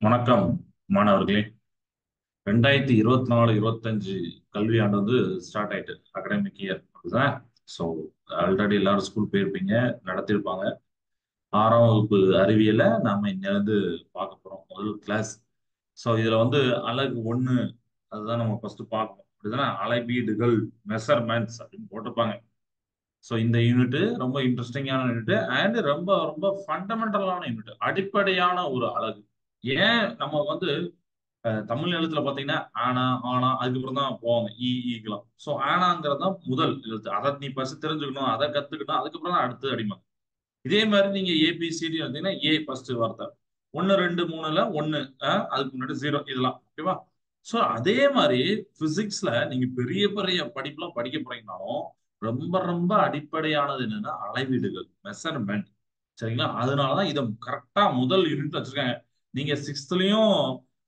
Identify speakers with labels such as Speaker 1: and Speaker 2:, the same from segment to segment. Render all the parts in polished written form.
Speaker 1: வணக்கம் மாணவர்களே. 2024-25 கல்வியாண்டு ஸ்டார்ட் ஆயிட்டு அகாடமிக் இயர் அப்படிதான். ஸோ ஆல்ரெடி எல்லாரும் ஸ்கூல் போயிருப்பீங்க, நடத்திருப்பாங்க. 6ஆம் வகுப்பு அறிவியலை நாம இன்னிலிருந்து பார்க்க போறோம், முதல் கிளாஸ். ஸோ இதுல அலகு 1 அதுதான் நம்ம ஃபர்ஸ்ட் பார்க்கணும். அப்படிதானே? அளவீடுகள், மெஷர்மெண்ட்ஸ் அப்படின்னு போட்டிருப்பாங்க. ஸோ இந்த யூனிட் ரொம்ப இன்ட்ரெஸ்டிங்கான யூனிட் அண்ட் ரொம்ப ரொம்ப ஃபண்டமெண்டலான யூனிட், அடிப்படையான ஒரு அலகு. ஏன் நம்ம தமிழ் எழுத்துல பாத்தீங்கன்னா ஆனா ஆனா அதுக்கப்புறம் தான் போவாங்க ஈக்கலாம். சோ ஆனாங்கிறது தான் முதல் எழுத்து. அதை நீ ஃபர்ஸ்ட் தெரிஞ்சுக்கணும், அதை கத்துக்கணும், அதுக்கப்புறம் தான் அடுத்து அடிப்பாங்க. இதே மாதிரி நீங்க ஏபிசிடி வந்தீங்கன்னா ஏ ஃபர்ஸ்ட் வார்த்தை, 1 2 3ல 1, அதுக்கு முன்னாடி 0, இதெல்லாம் ஓகேவா? சோ அதே மாதிரி பிசிக்ஸ்ல நீங்க பெரிய பெரிய படிப்புலாம் படிக்க போறீங்கனாலும் ரொம்ப ரொம்ப அடிப்படையானது என்னன்னா அளவீடுகள், மெஷர்மெண்ட். சரிங்களா? அதனாலதான் இதை கரெக்டா முதல் யூனிட் வச்சிருக்காங்க. நீங்க சிக்ஸ்த்லயும்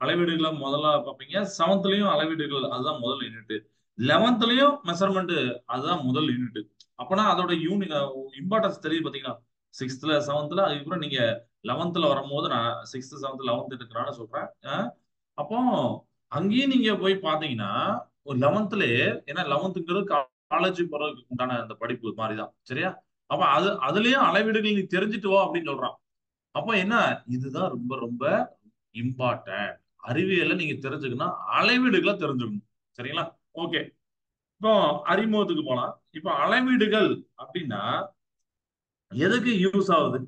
Speaker 1: அளவீடுகளை முதல்ல பார்ப்பீங்க, செவன்த்லயும் அளவீடுகள் அதுதான் முதல் யூனிட், 11th மெஷர்மெண்ட் அதுதான் முதல் யூனிட். அப்பனா அதோட இம்பார்ட்டன்ஸ் தெரியுது பாத்தீங்களா? சிக்ஸ்த்ல செவன்த்ல, அதுக்கப்புறம் நீங்க 11th வரும்போது, நான் சிக்ஸ்த் செவன்த் 11th எடுக்கிறான்னு சொல்றேன். அப்போ அங்கேயும் நீங்க போய் பாத்தீங்கன்னா ஒரு 11th, ஏன்னா 11th காலேஜ் போறதுக்கு உண்டான அந்த படிப்பு மாதிரிதான், சரியா? அப்ப அதுலயும் அளவீடுகள் நீ தெரிஞ்சுட்டு வா அப்படின்னு சொல்றான். அப்ப என்ன, இதுதான் ரொம்ப ரொம்ப இம்பார்ட்டன்ட். அறிவியலை நீங்க தெரிஞ்சுக்கணும், அளவீடுகளை தெரிஞ்சுக்கணும். சரிங்களா? ஓகே. இப்போ அறிமுகத்துக்கு போலாம். இப்போ அளவீடுகள் அப்படின்னா எதுக்கு யூஸ் ஆகுது?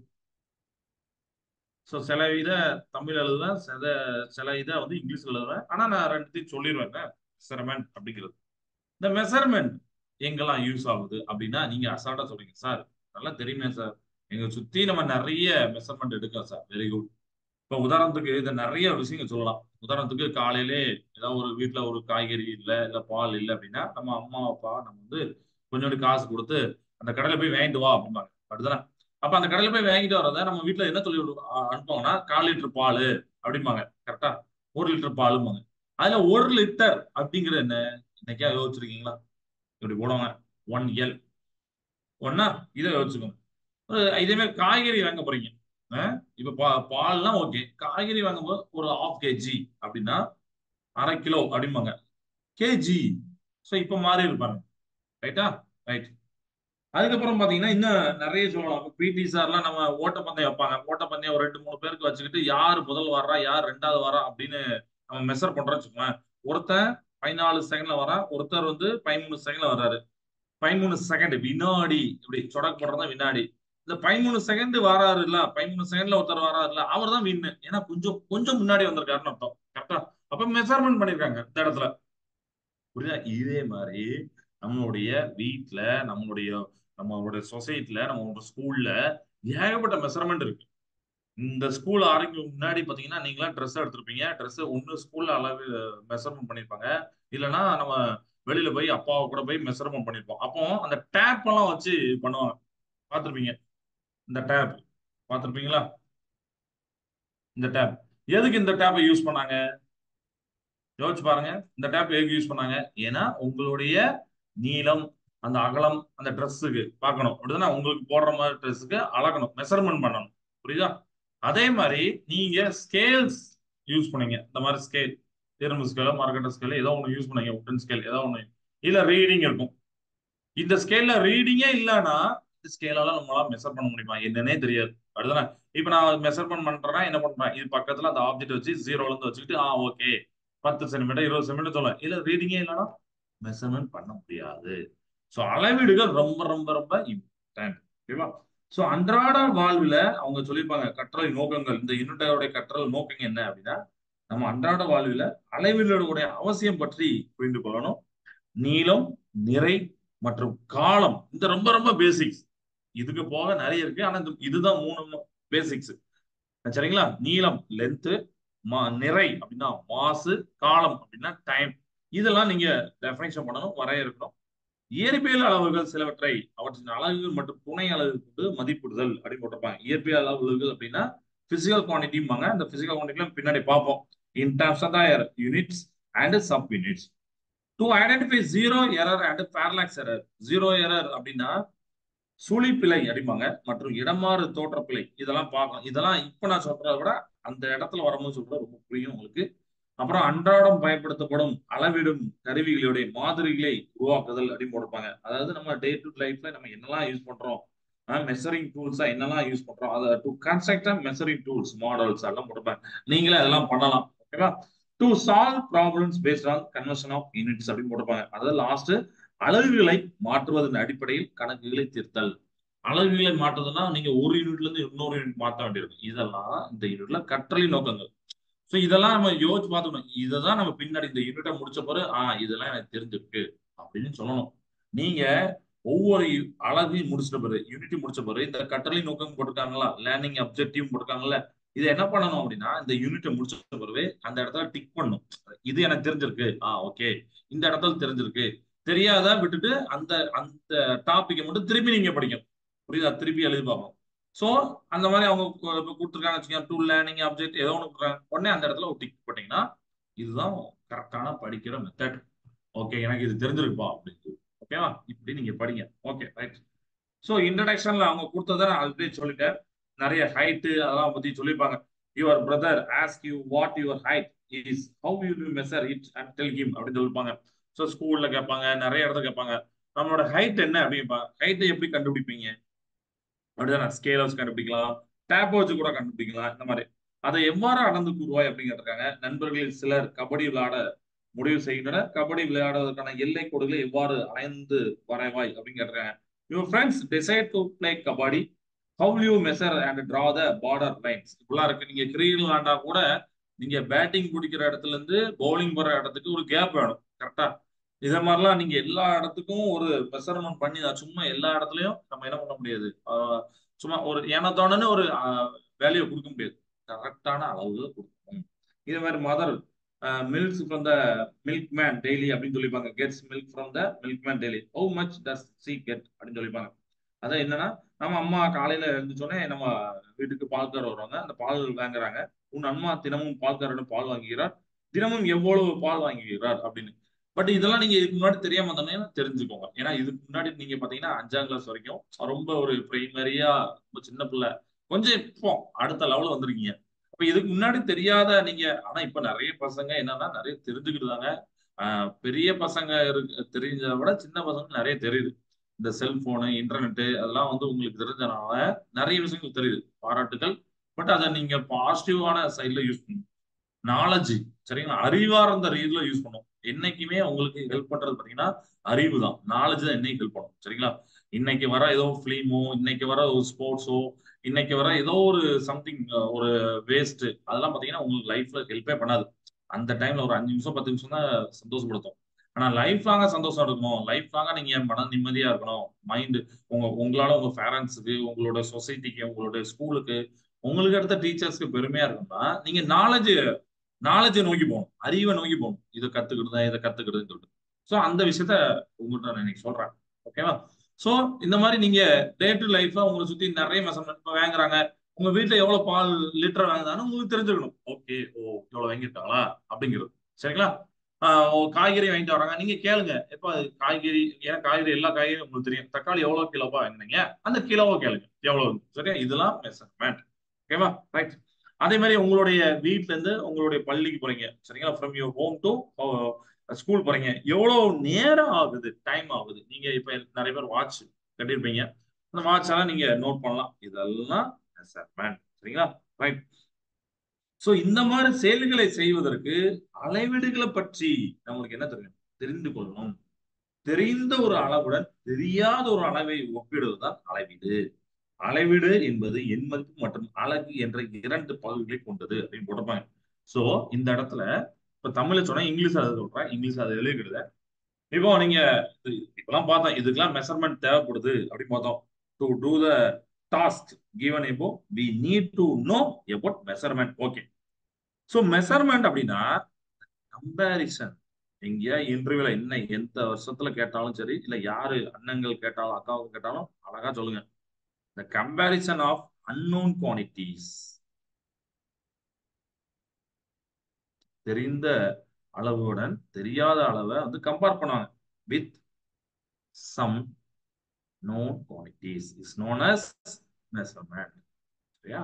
Speaker 1: ஸோ சில இதை தமிழ் எழுதுவேன், சில சில இதை இங்கிலீஷ்ல எழுதுவேன். ஆனா நான் ரெண்டுத்தையும் சொல்லிடுவேன். மெஷர்மெண்ட் அப்படிங்கிறது, இந்த மெஷர்மெண்ட் எங்கெல்லாம் யூஸ் ஆகுது அப்படின்னா, நீங்க அசால்ட்டா சொல்றீங்க சார், நல்லா தெரியுமே சார், எங்க சுத்தி நம்ம நிறைய மெஷர்மெண்ட் எடுக்கிறோம் சார். Very good. இப்ப உதாரணத்துக்கு இதை நிறைய விஷயங்கள் சொல்லலாம். உதாரணத்துக்கு காலையிலே ஏதாவது ஒரு வீட்டுல ஒரு காய்கறி இல்ல இல்ல பால் இல்லை அப்படின்னா, நம்ம அம்மா அப்பா நம்ம கொஞ்சோண்டு காசு கொடுத்து அந்த கடையில போய் வாங்கிட்டு வா அப்படிம்பாங்க, அப்படிதானே? அப்ப அந்த கடையில போய் வாங்கிட்டு வரத நம்ம வீட்டுல என்ன சொல்லி அனுப்புவாங்கன்னா, 1/4 லிட்டர் பால் அப்படிம்பாங்க. கரெக்டா? 1 லிட்டர் பாலும்பாங்க. அதுல 1 லிட்டர் அப்படிங்கிறது என்ன? இன்னைக்கா யோசிச்சிருக்கீங்களா? இப்படி போடுவாங்க, 1L ஒன்னா, இதை யோசிச்சுக்கோங்க. இதே மாதிரி காய்கறி வாங்க போறீங்க. இப்ப பால்லாம் ஓகே, காய்கறி வாங்கும்போது ஒரு 1/2 kg அப்படின்னா, 1/2 கிலோ அப்படிம்பாங்க, கேஜி. ஸோ இப்ப மாறி இருப்பாங்க. ரைட்டா? ரைட். அதுக்கப்புறம் பாத்தீங்கன்னா இன்னும் நிறைய சொல்லலாம். பிடி சார்லாம் நம்ம ஓட்டப்பந்தயம் வைப்பாங்க. ஓட்டப்பந்தயம் ஒரு 2 3 பேருக்கு வச்சுக்கிட்டு, யார் முதல் வர்றா யார் ரெண்டாவது வரா அப்படின்னு நம்ம மெஷர் பண்றோம்னு வச்சுக்கோங்க. ஒருத்தன் 14 செகண்ட்ல வரான், ஒருத்தர் 13 செகண்ட்ல வர்றாரு. 13 செகண்ட் வினாடி, இப்படி சொடக்கு போடுறதா வினாடி. இந்த 13 செகண்ட் வராரு இல்ல, 13 செகண்ட்ல ஒருத்தர் வராரு இல்ல, அவர் தான் வின்னு. ஏன்னா கொஞ்சம் கொஞ்சம் முன்னாடி வந்திருக்காருன்னு அர்த்தம். கரெக்டா? அப்ப மெஷர்மெண்ட் பண்ணிருக்காங்க இந்த இடத்துல. புரியுதா? இதே மாதிரி நம்மளுடைய வீட்டுல, நம்மளுடைய நம்மளுடைய சொசைட்டில, நம்மளோட ஸ்கூல்ல ஏகப்பட்ட மெஷர்மெண்ட் இருக்கு. இந்த ஸ்கூல் ஆரம்பிக்கும் முன்னாடி பாத்தீங்கன்னா, நீங்களா ட்ரெஸ் எடுத்திருப்பீங்க. ட்ரெஸ் ஒண்ணு ஸ்கூல்ல அளவு மெஷர்மெண்ட் பண்ணிருப்பாங்க, இல்லைன்னா நம்ம வெளியில போய் அப்பாவை கூட போய் மெஷர்மெண்ட் பண்ணிருப்போம். அப்போ அந்த டேப் எல்லாம் வச்சு பண்ணுவாங்க, பார்த்திருப்பீங்க. இந்த டேப் பார்த்திருப்பீங்களா? இந்த டேப், எதுக்கு இந்த டேப்பை யூஸ் பண்ணாங்க? யோசிச்சு பாருங்க. இந்த டேப் எதுக்கு யூஸ் பண்ணாங்க? ஏன்னா உங்களுடைய நீளம், அந்த அகலம், அந்த ட்ரெஸ்ஸுக்கு பார்க்கணும், அப்படிதானே? உங்களுக்கு போடுற மாதிரி ட்ரெஸ்ஸுக்கு அளக்கணும், மெஷர்மெண்ட் பண்ணணும். புரியுதா? அதே மாதிரி நீங்க ஸ்கேல்ஸ் யூஸ் பண்ணீங்க. இந்த மாதிரி ஸ்கேல், இரும்பு ஸ்கேலோ மரக்கட்ட ஸ்கேலோ ஏதோ ஒன்று யூஸ் பண்ணீங்க, உட்டன் ஸ்கேல் ஏதோ ஒன்று. இல்ல ரீடிங் இருக்கும். இந்த ஸ்கேல்ல ரீடிங்கே இல்லைன்னா இந்த ஸ்கேலால நம்மளால மெஷர் பண்ண முடியுமா என்னன்னே தெரியாது, அப்படிதானே? இப்ப நான் மெஷர்மெண்ட் பண்றேன்னா என்ன பண்றேன், இது பக்கத்துல அந்த ஆப்ஜெக்ட் வச்சு ஜீரோல இருந்து வச்சுக்கிட்டு ஓகே 10 சென்டிமீட்டர் 20 சென்டிமீட்டர் சொல்லுவேன். இல்ல ரீடிங்கே இல்லைன்னா மெஷர்மெண்ட் பண்ண முடியாது. சோ அளவீடுகள் ரொம்ப ரொம்ப ரொம்ப இம்பார்ட்டன்ட். ஓகேவா? சோ அன்றாட வாழ்வுல அவங்க சொல்லியிருப்பாங்க கற்றல் நோக்கங்கள், இந்த யூனிட்டோட கற்றல் நோக்கம் என்ன அப்படின்னா, நம்ம அன்றாட வாழ்வுல அளவீடுகளுடைய அவசியம் பற்றி புரிந்து கொள்ளணும். நீளம், நிறை மற்றும் காலம், இந்த ரொம்ப ரொம்ப பேசிக்ஸ். இதுக்கு போக நிறைய இருக்கு, ஆனா இதுதான் 3 பேசிக்ஸ். சரிங்களா? நீளம் லென்த், நிறை அப்படின்னா மாசு, காலம் அப்படின்னா டைம். இதெல்லாம் நீங்க டெஃபினேஷன் பண்ணணும், வரையறுக்கணும். இயற்பியல் அளவுகள் சிலவற்றை அவற்றின் அலகுகள் மற்றும் துணை அலகு கொண்டு மதிப்பிடுதல் அப்படின்னு போட்டிருப்பாங்க. இயற்பியல் அளவுகள் அப்படின்னா பிசிக்கல் குவான்டிட்டிம்பாங்க. அந்த பிசிக்கல் குவான்டிட்டி பின்னாடி பார்ப்போம். In terms of the units and sub units to identify zero error and parallax error. Zero error அப்படின்னா சுழி பிழை அப்படிம்பாங்க, மற்றும் இடமாறு தோற்ற பிழை. இதெல்லாம் பார்க்கணும். இதெல்லாம் இப்ப நான் சொல்றதை விட அந்த இடத்துல வரும்போது சொல்றது ரொம்ப புரியும் உங்களுக்கு. அப்புறம் அன்றாடம் பயன்படுத்தப்படும் அளவிடும் கருவிகளுடைய மாதிரிகளை உருவாக்குதல் அப்படின்னு போட்டிருப்பாங்க. அதாவது நம்ம டே டு லைஃப்ல நம்ம என்னெல்லாம் யூஸ் பண்றோம், மெஷரிங் டூல்ஸா என்னெல்லாம் யூஸ் பண்றோம், அதை to construct measuring tools models எல்லாம் போட்டிருப்பாங்க. நீங்களே அதெல்லாம் பண்ணலாம். ஓகேவா? To solve problems based on conversion of units அப்படின்னு போட்டிருப்பாங்க. அதாவது லாஸ்ட் அலகுகளை மாற்றுவதன் அடிப்படையில் கணக்குகளை தீர்த்தல். அலகுகளை மாற்றுறதுன்னா நீங்க ஒரு யூனிட்ல இருந்து இன்னொரு யூனிட் மாற்ற வேண்டியிருக்கும். இதெல்லாம் இந்த யூனிட்ல கற்றலின் நோக்கங்கள். சோ இதெல்லாம் நம்ம யோசிச்சு பார்த்துக்கணும். இததான் நம்ம பின்னாடி இந்த யூனிட்டை முடிச்ச பிறகு இதெல்லாம் எனக்கு தெரிஞ்சிருக்கு அப்படின்னு சொல்லணும். நீங்க ஒவ்வொரு அழகையும் முடிச்சிட்ட பிறகு யூனிட்டி முடிச்ச பிறகு இந்த கற்றலின் நோக்கம் போட்டிருக்காங்களா, லேர்னிங் அப்ஜெக்டிவ் போட்டிருக்காங்கல்ல, இதை என்ன பண்ணணும் அப்படின்னா இந்த யூனிட்டை முடிச்ச பிறகு அந்த இடத்துல டிக் பண்ணும். இது எனக்கு தெரிஞ்சிருக்கு, ஓகே, இந்த இடத்துல தெரிஞ்சிருக்கு. தெரியாத விட்டுட்டு அந்த அந்த டாபிக்கை மட்டும் திருப்பி நீங்க படிக்கணும். புரியுதா? திருப்பி எழுதி பார்க்கணும். சோ அந்த மாதிரி அவங்க கொடுத்துருக்காங்க வச்சுக்கோங்க, டூ லேர்னிங் ஆப்ஜெக்ட் ஏதோ ஒன்று கொடுக்குறாங்க, உடனே அந்த இடத்துல ஒரு டிக் போட்டீங்கன்னா இதுதான் கரெக்டான படிக்கிற மெத்தட். ஓகே, எனக்கு இது தெரிஞ்சிருக்குப்பா அப்படின்னு. ஓகேவா? இப்படி நீங்க படிங்க. Okay, right. ஸோ இன்ட்ரடக்ஷன்ல அவங்க கொடுத்ததை நான் ஆல்ரெடி சொல்லிட்டேன். நிறைய ஹைட்டு அதெல்லாம் பத்தி சொல்லியிருப்பாங்க. Your brother ask you what your height is, how you to measure it and tell him அப்படின்னு சொல்லிருப்பாங்க. ஸோ ஸ்கூல்ல கேட்பாங்க, நிறைய இடத்துல கேட்பாங்க, நம்மளோட ஹைட் என்ன அப்படின்பாங்க. ஹைட்டை எப்படி கண்டுபிடிப்பீங்க அப்படிதான். ஸ்கேல் வச்சு கண்டுபிடிக்கலாம், டேப் வச்சு கூட கண்டுபிடிக்கலாம். இந்த மாதிரி அதை எவ்வாறு அளந்து கூறுவாய் அப்படின்னு கேட்டிருக்காங்க. நண்பர்களில் சிலர் கபடி விளையாட முடிவு செய்கின்றனர். கபடி விளையாடுவதற்கான எல்லை கோடுகளை எவ்வாறு அலைந்து வரைவாய் அப்படின்னு கேட்டிருக்காங்க. Your friends decide to play kabaddi, how you measure and draw the border lines. இப்படிலாம் இருக்கு. நீங்க கிரிக்கெட் விளையாண்டா கூட நீங்க பேட்டிங் பிடிக்கிற இடத்துல இருந்து பவுலிங் போற இடத்துக்கு ஒரு கேப் வேணும். கரெக்டா? இத மாதிரிலாம் நீங்க எல்லா இடத்துக்கும் ஒரு மெஷர்மெண்ட் பண்ணி சும்மா எல்லா இடத்துலயும் நம்ம என்ன பண்ண முடியாது. சும்மா ஒரு ஏனத்தானு ஒரு வேல்யூ கொடுக்க முடியாது. கரெக்டான அளவுகள் கொடுக்கணும். இதே மாதிரி mother milks from the milk man daily அப்படின்னு சொல்லிப்பாங்க. Gets milk from the milk man daily, how much does she get அப்படின்னு சொல்லிப்பாங்க. அதான் என்னன்னா, நம்ம அம்மா காலையில எழுந்துச்சோடனே நம்ம வீட்டுக்கு பால்காரர் வருவாங்க, அந்த பால் வாங்குறாங்க. உன் அம்மா தினமும் பால்காரரிடம் பால் வாங்குகிறார், தினமும் எவ்வளவு பால் வாங்குகிறார் அப்படின்னு. பட் இதெல்லாம் நீங்க இதுக்கு முன்னாடி தெரியாம இருந்தோம்னா தெரிஞ்சுக்கோங்க. ஏன்னா இதுக்கு முன்னாடி நீங்க பாத்தீங்கன்னா 5ஆம் கிளாஸ் வரைக்கும் ரொம்ப ஒரு பிரைமரியா, ரொம்ப சின்ன பிள்ளை, கொஞ்சம் இப்போ அடுத்த லெவல்ல வந்திருக்கீங்க. அப்ப இதுக்கு முன்னாடி தெரியாத நீங்க, ஆனா இப்ப நிறைய பசங்க என்னன்னா நிறைய தெரிஞ்சுக்கிட்டுதாங்க. பெரிய பசங்க தெரிஞ்சதை விட சின்ன பசங்க நிறைய தெரியுது. இந்த செல்போனு இன்டர்நெட் அதெல்லாம் வந்து உங்களுக்கு தெரிஞ்சனால நிறைய விஷயங்கள் தெரியுது. பாராட்டுகள். பட் அதை நீங்க பாசிட்டிவான சைட்ல யூஸ் பண்ணணும். நாலேஜ், சரிங்களா, அறிவார்ந்த ரீதியில யூஸ் பண்ணும். என்னைக்குமே உங்களுக்கு ஹெல்ப் பண்றது பாத்தீங்கன்னா அறிவு தான், நாலேஜ் தான் என்னைக்கு ஹெல்ப் பண்ணும். சரிங்களா? இன்னைக்கு வர ஏதோ பிலிமோ, இன்னைக்கு வர ஒரு ஸ்போர்ட்ஸோ, இன்னைக்கு வர ஏதோ ஒரு சம்திங், ஒரு வேஸ்ட், அதெல்லாம் பாத்தீங்கன்னா உங்களுக்கு லைஃப்ல ஹெல்ப்பே பண்ணாது. அந்த டைம்ல ஒரு 5 நிமிஷம் 10 நிமிஷம் தான் சந்தோஷப்படுத்தும். ஆனா லைஃப் லாங்கா சந்தோஷம் இருக்கணும், லைஃப் லாங்கா நீங்க மன நிம்மதியா இருக்கணும். மைண்ட் உங்களால உங்க பேரண்ட்ஸுக்கு, உங்களோட சொசைட்டிக்கு, உங்களோட ஸ்கூலுக்கு, உங்களுக்கு அடுத்த டீச்சர்ஸ்க்கு பெருமையா இருக்கணும்னா நீங்க நாலேஜை நோக்கி போகணும், அறிவை நோக்கி போகணும். இதை கத்துக்கிடுதுன்னு சொல்லிட்டு. சோ அந்த விஷயத்த உங்கள்கிட்ட நான் இன்னைக்கு சொல்றேன். ஓகேவா? சோ இந்த மாதிரி நீங்க டே டு லைஃப்ல உங்களை சுத்தி நிறைய மெஷர்மெண்ட் வாங்குறாங்க. உங்க வீட்டுல எவ்வளவு பால் லிட்டர் வாங்குதான்னு உங்களுக்கு தெரிஞ்சுக்கணும். ஓகே, இவ்வளவு வாங்கிட்டாங்களா அப்படிங்கிறது. சரிங்களா? காய்கறி வாங்கிட்டு வராங்க, நீங்க கேளுங்க, எப்ப காய்கறி, ஏன்னா காய்கறி எல்லா காய்கறியும் உங்களுக்கு தெரியும். தக்காளி எவ்வளவு கிலோவா வாங்கினீங்க, அந்த கிலோவை கேளுங்க எவ்வளவு. சரியா? இதெல்லாம் மெஷர்மெண்ட். ஓகேவா? ரைட். அதே மாதிரி உங்களுடைய வீட்ல இருந்து உங்களுடைய பள்ளிக்கு போறீங்க, சரிங்களா, from your home to school போறீங்க, எவ்வளவு நேரம் ஆகுது, டைம் ஆகுது. நீங்க இப்ப நிறைய பேர் வாட்ச் கட்டியிருப்பீங்க, அந்த வாட்ச் எல்லாம் நீங்க நோட் பண்ணலாம். இதெல்லாம் மெஷர்மெண்ட். சரிங்களா? ரைட். சோ இந்த மாதிரி செயல்களை செய்வதற்கு அளவீடுகளை பற்றி நம்மளுக்கு என்ன தெரியும், தெரிந்து கொள்ளணும். தெரிந்த ஒரு அளவுடன் தெரியாத ஒரு அளவை ஒப்பிடுவதுதான் அளவீடு. அளவீடு என்பது எண் மதிப்பு மற்றும் அலகு என்ற 2 பகுதிகளை கொண்டது அப்படின்னு போட்டிருப்பாங்க. சோ இந்த இடத்துல இப்ப தமிழ்ல சொன்னா இங்கிலீஷ் அதை சொல்றேன், இங்கிலீஷ் அதை எழுதிக்கிடுத. இப்போ நீங்க இப்பெல்லாம் பார்த்தோம், இதுக்கெல்லாம் மெஷர்மெண்ட் தேவைப்படுது அப்படின்னு பார்த்தோம். To do the task given above we need to know about measurement. Okay. So measurement அப்படின்னா கம்பேரிசன். எங்கேயா இன்டர்வியூல என்ன எந்த வருஷத்துல கேட்டாலும் சரி, இல்ல யாரு அண்ணங்கள் கேட்டாலும் அக்காவுக்கு கேட்டாலும் அழகா சொல்லுங்க, the comparison of unknown quantities. தெரிந்த அளவுடன் தெரியாத அளவை வந்து கம்பேர் பண்ணுவாங்க. with some known quantities is known as measurement. சரியா?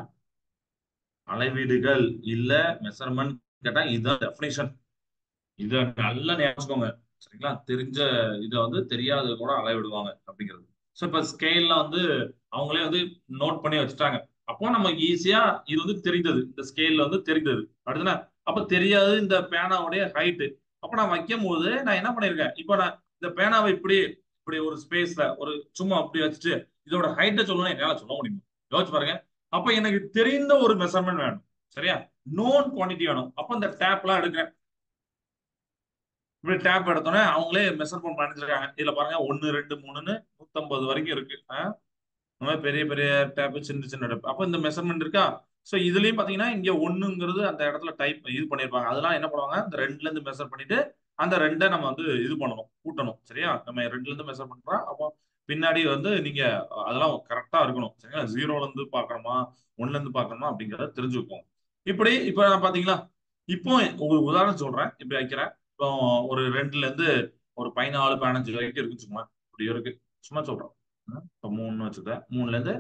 Speaker 1: அளவீடுகள் இல்ல மெஷர்மெண்ட் கேட்டா இதுதான் டெஃபினேஷன். இத நல்லா ஞாபகம், சரிங்களா? தெரிஞ்ச இதை வந்து தெரியாத கூட அளவிடுவாங்க அப்படிங்கிறது. ஸோ இப்ப ஸ்கேல்ல வந்து அவங்களே வந்து நோட் பண்ணி வச்சுட்டாங்க. அப்போ நமக்கு ஈஸியா இது வந்து தெரிந்தது, இந்த ஸ்கேல்ல வந்து தெரிந்தது அப்படின்னா. அப்ப தெரியாது இந்த பேனாவுடைய ஹைட்டு. அப்ப நான் வைக்கும் போது நான் என்ன பண்ணிருக்கேன், இப்போ நான் இந்த பேனாவை இப்படி இப்படி ஒரு ஸ்பேஸ்ல ஒரு சும்மா அப்படி வச்சுட்டு இதோட ஹைட்டை சொல்லணும் என்னால சொல்ல முடியுமா? யோசிச்சு பாருங்க. அப்ப எனக்கு தெரிந்த ஒரு மெஷர்மெண்ட் வேணும், சரியா? நோன் குவான்டிட்டி வேணும். அப்ப இந்த டேப்லாம் எடுக்கிறேன். இப்படி டேப் எடுத்தோன்னே அவங்களே மெஷர்மெண்ட் பண்ணிச்சிருக்காங்க. இதுல பாருங்க 1 2 3ன்னு 150 வரைக்கும் இருக்கு. இந்த மாதிரி பெரிய பெரிய டேப், சின்ன சின்ன டேப். அப்ப இந்த மெஷர்மெண்ட் இருக்கா? சோ இதுலயும் பாத்தீங்கன்னா இங்க ஒண்ணுங்கிறது அந்த இடத்துல டைப் இது பண்ணிருப்பாங்க. அதெல்லாம் என்ன பண்ணுவாங்க, இந்த ரெண்டுல இருந்து மெஷர் பண்ணிட்டு அந்த ரெண்டை நம்ம வந்து இது பண்ணணும், கூட்டணும், சரியா? நம்ம ரெண்டுல இருந்து மெஷர் பண்றோம். அப்போ பின்னாடி வந்து நீங்க அதெல்லாம் கரெக்டா இருக்கணும், சரிங்களா? ஜீரோல இருந்து பாக்கணுமா, ஒண்ணுல இருந்து பாக்கணுமா அப்படிங்கறத தெரிஞ்சுக்கோங்க. இப்படி இப்ப பாத்தீங்களா, இப்போ ஒரு உதாரணம் சொல்றேன், இப்படி வைக்கிறேன். இப்போ ஒரு ரெண்டுல இருந்து ஒரு 14 15 வரைக்கும் இருக்கு, சும்மா இப்படி இருக்கு, சும்மா சொல்றேன். இப்போ 3 வச்சுருக்கேன். 3ல இருந்து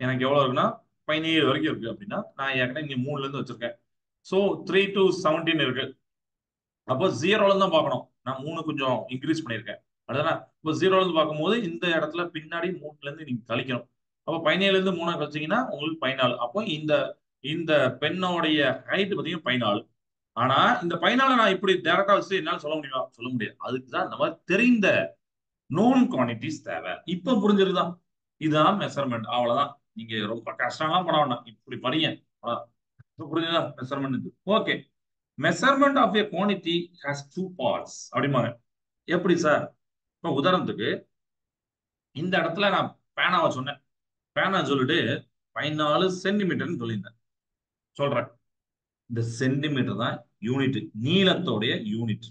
Speaker 1: எனக்கு எவ்வளவு இருக்குன்னா 17 வரைக்கும் இருக்கு அப்படின்னா, நான் ஏற்கனவே இங்க 3ல இருந்து வச்சிருக்கேன். சோ 3 to 17 இருக்கு. அப்போ ஜீரோல இருந்து தான் பார்க்கணும். நான் 3 கொஞ்சம் இன்க்ரீஸ் பண்ணியிருக்கேன். அதுதானே? இப்போ ஜீரோல இருந்து பார்க்கும்போது இந்த இடத்துல பின்னாடி 3ல இருந்து நீங்க கழிக்கணும். அப்போ 17ல இருந்து 3 கழிச்சீங்கன்னா உங்களுக்கு 14. அப்போ இந்த இந்த பெண்ணோடைய ஹைட் பார்த்தீங்கன்னா 14. ஆனா இந்த 14 நான் இப்படி டைரக்டா வச்சு என்னால சொல்ல முடியுமா? சொல்ல முடியாது. அதுக்கு தான் இந்த மாதிரி தெரிந்த நோன் குவான்டிட்டிஸ் தேவை. இப்ப புரிஞ்சிருதா? இதுதான் மெஷர்மெண்ட், அவ்வளவுதான். நீங்க ரொம்ப கஷ்டம்லாம் பண்ண வேண்டாம், இப்படி படிங்க. இப்ப புரிஞ்சுதா measurement? Okay. Measurement of a quantity has two parts அப்படிம்பாங்க. எப்படி சார்? இப்ப உதாரணத்துக்கு இந்த இடத்துல நான் பேனாவை சொன்னேன். பேனா சொல்லிட்டு 14 சென்டிமீட்டர்னு சொல்லியிருந்தேன். சொல்றேன். இந்த சென்டிமீட்டர் தான் யூனிட், நீளத்தோடைய யூனிட்,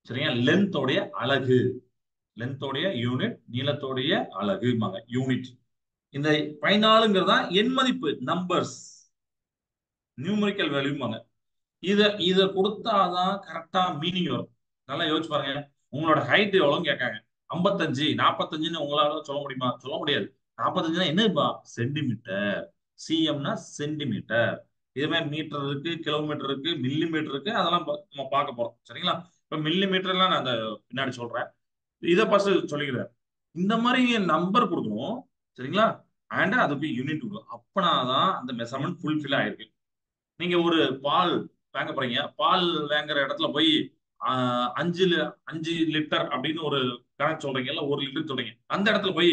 Speaker 1: சரியா? லென்த்தோடைய அலகு, லென்த்தோடைய யூனிட், நீளத்தோடைய அலகுமாங்க யூனிட். இந்த 14ங்கிறதா எண் மதிப்பு, நம்பர்ஸ், நியூமரிக்கல் வேல்யூமாங்க. இத இத கொடுத்தாதான் கரெக்டா மீனிங் வரும். நல்லா யோசிச்சு பாருங்க. உங்களோட ஹைட் எவ்வளவுன்னு கேட்காங்க. 55 45ன்னு உங்களால சொல்ல முடியுமா? சொல்ல முடியாது. 45னா என்னப்பா? சென்டிமீட்டர். சிஎம்னா சென்டிமீட்டர். இதுவே மீட்டர் இருக்கு, கிலோமீட்டர் இருக்கு, மில்லி மீட்டர் இருக்கு. அதெல்லாம் நம்ம பார்க்க போறோம், சரிங்களா? இப்ப மில்லி மீட்டர்லாம் நான் அந்த பின்னாடி சொல்றேன். இதை ஃபர்ஸ்ட் சொல்லிக்கிறேன். இந்த மாதிரி நம்பர் கொடுக்கணும், சரிங்களா? அண்ட் அதுக்கு யூனிட் கொடுக்கணும். அப்பனாதான் அந்த மெஷர்மெண்ட் ஃபுல்ஃபில் ஆயிருக்கு. நீங்க ஒரு பால் வாங்க போறீங்க. பால் வாங்குற இடத்துல போய் 5 லிட்டர் அப்படின்னு ஒரு கணக்கு சொல்றீங்கல்ல, 1 லிட்டர் சொல்றீங்க. அந்த இடத்துல போய்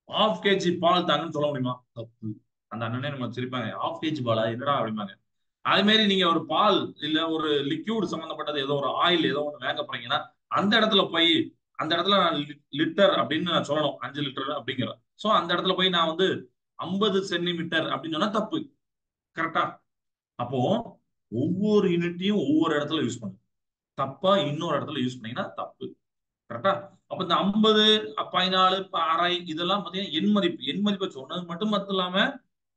Speaker 1: 1/2 kg பால் தாங்கன்னு சொல்ல முடியுமா? தப்பு. அந்த அண்ணனே நம்ம சிரிப்பாங்க, 1/2 kg பாலா என்னடா அப்படிம்பாங்க. அதே மாதிரி நீங்க ஒரு பால் இல்ல ஒரு லிக்யூட் சம்பந்தப்பட்டது ஏதோ ஒரு ஆயில் ஏதோ ஒண்ணு வாங்க போறீங்கன்னா அந்த இடத்துல போய் அந்த இடத்துல நான் லிட்டர் அப்படின்னு நான் சொல்லணும், 5 லிட்டர் அப்படிங்கிறேன். சோ அந்த இடத்துல போய் நான் வந்து 50 சென்டிமீட்டர் அப்படின்னு சொன்னா தப்பு. கரெக்டா? அப்போ ஒவ்வொரு யூனிட்டையும் ஒவ்வொரு இடத்துல யூஸ் பண்ணும். தப்பா இன்னொரு இடத்துல யூஸ் பண்ணீங்கன்னா தப்பு. கரெக்டா? அப்ப இந்த 50 14 அரை இதெல்லாம் பாத்தீங்கன்னா எண் மதிப்பு, எண் மதிப்பை சொன்னது மட்டும் இல்லாம